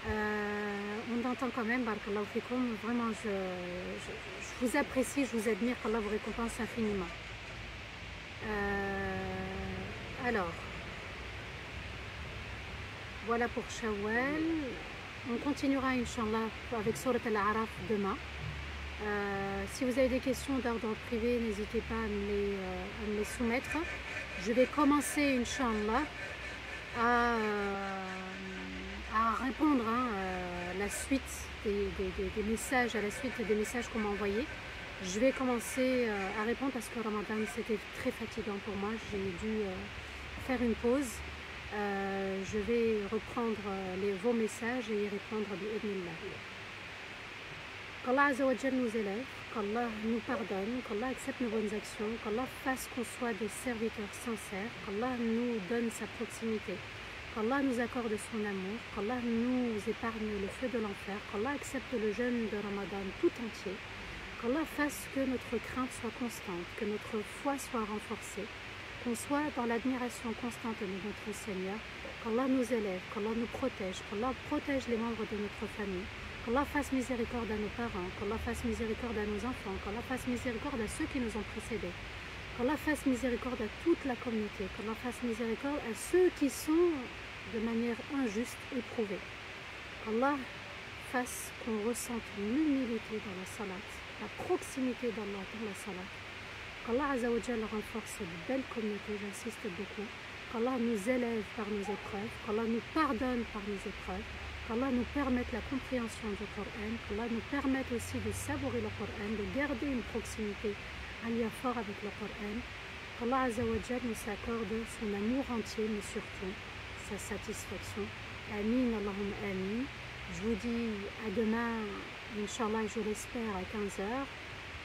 On entend quand même, barakallahu fikoum, vraiment je vous apprécie, je vous admire, qu'Allah vous récompense infiniment. Alors, voilà pour Shawwal. On continuera, Inch'Allah, avec Surat Al-A'raf demain. Si vous avez des questions d'ordre privé, n'hésitez pas à me les soumettre. Je vais commencer, Inch'Allah, à répondre la suite des messages, à la suite des messages qu'on m'a envoyés. Je vais commencer à répondre parce que Ramadan, c'était très fatigant pour moi. J'ai dû faire une pause. Je vais reprendre vos messages et y répondre bi'idhnillah. Qu'Allah Azza wa Jal nous élève, qu'Allah nous pardonne, qu'Allah accepte nos bonnes actions, qu'Allah fasse qu'on soit des serviteurs sincères, qu'Allah nous donne sa proximité, qu'Allah nous accorde son amour, qu'Allah nous épargne le feu de l'enfer, qu'Allah accepte le jeûne de Ramadan tout entier, qu'Allah fasse que notre crainte soit constante, que notre foi soit renforcée, qu'on soit dans l'admiration constante de notre Seigneur, qu'Allah nous élève, qu'Allah nous protège, qu'Allah protège les membres de notre famille, qu'Allah fasse miséricorde à nos parents, qu'Allah fasse miséricorde à nos enfants, qu'Allah fasse miséricorde à ceux qui nous ont précédés, qu'Allah fasse miséricorde à toute la communauté, qu'Allah fasse miséricorde à ceux qui sont de manière injuste éprouvés. Qu'Allah fasse qu'on ressente l'humilité dans la salat, la proximité d'Allah dans la salat. Qu'Allah Azza wa Jal renforce cette belle communauté, j'insiste beaucoup. Qu'Allah nous élève par nos épreuves, qu'Allah nous pardonne par nos épreuves, qu'Allah nous permette la compréhension du Coran, qu'Allah nous permette aussi de savourer le Coran, de garder une proximité, un lien fort avec le Coran, qu'Allah Azza wa Jal nous accorde son amour entier, mais surtout sa satisfaction. Amin, Allahumma amin. Je vous dis à demain, Inch'Allah, je l'espère, à 15h.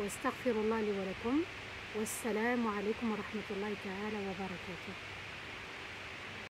Wa astaghfirullah li wa lakum. Wassalamu alaikum wa rahmatullahi ta'ala wa barakatuh.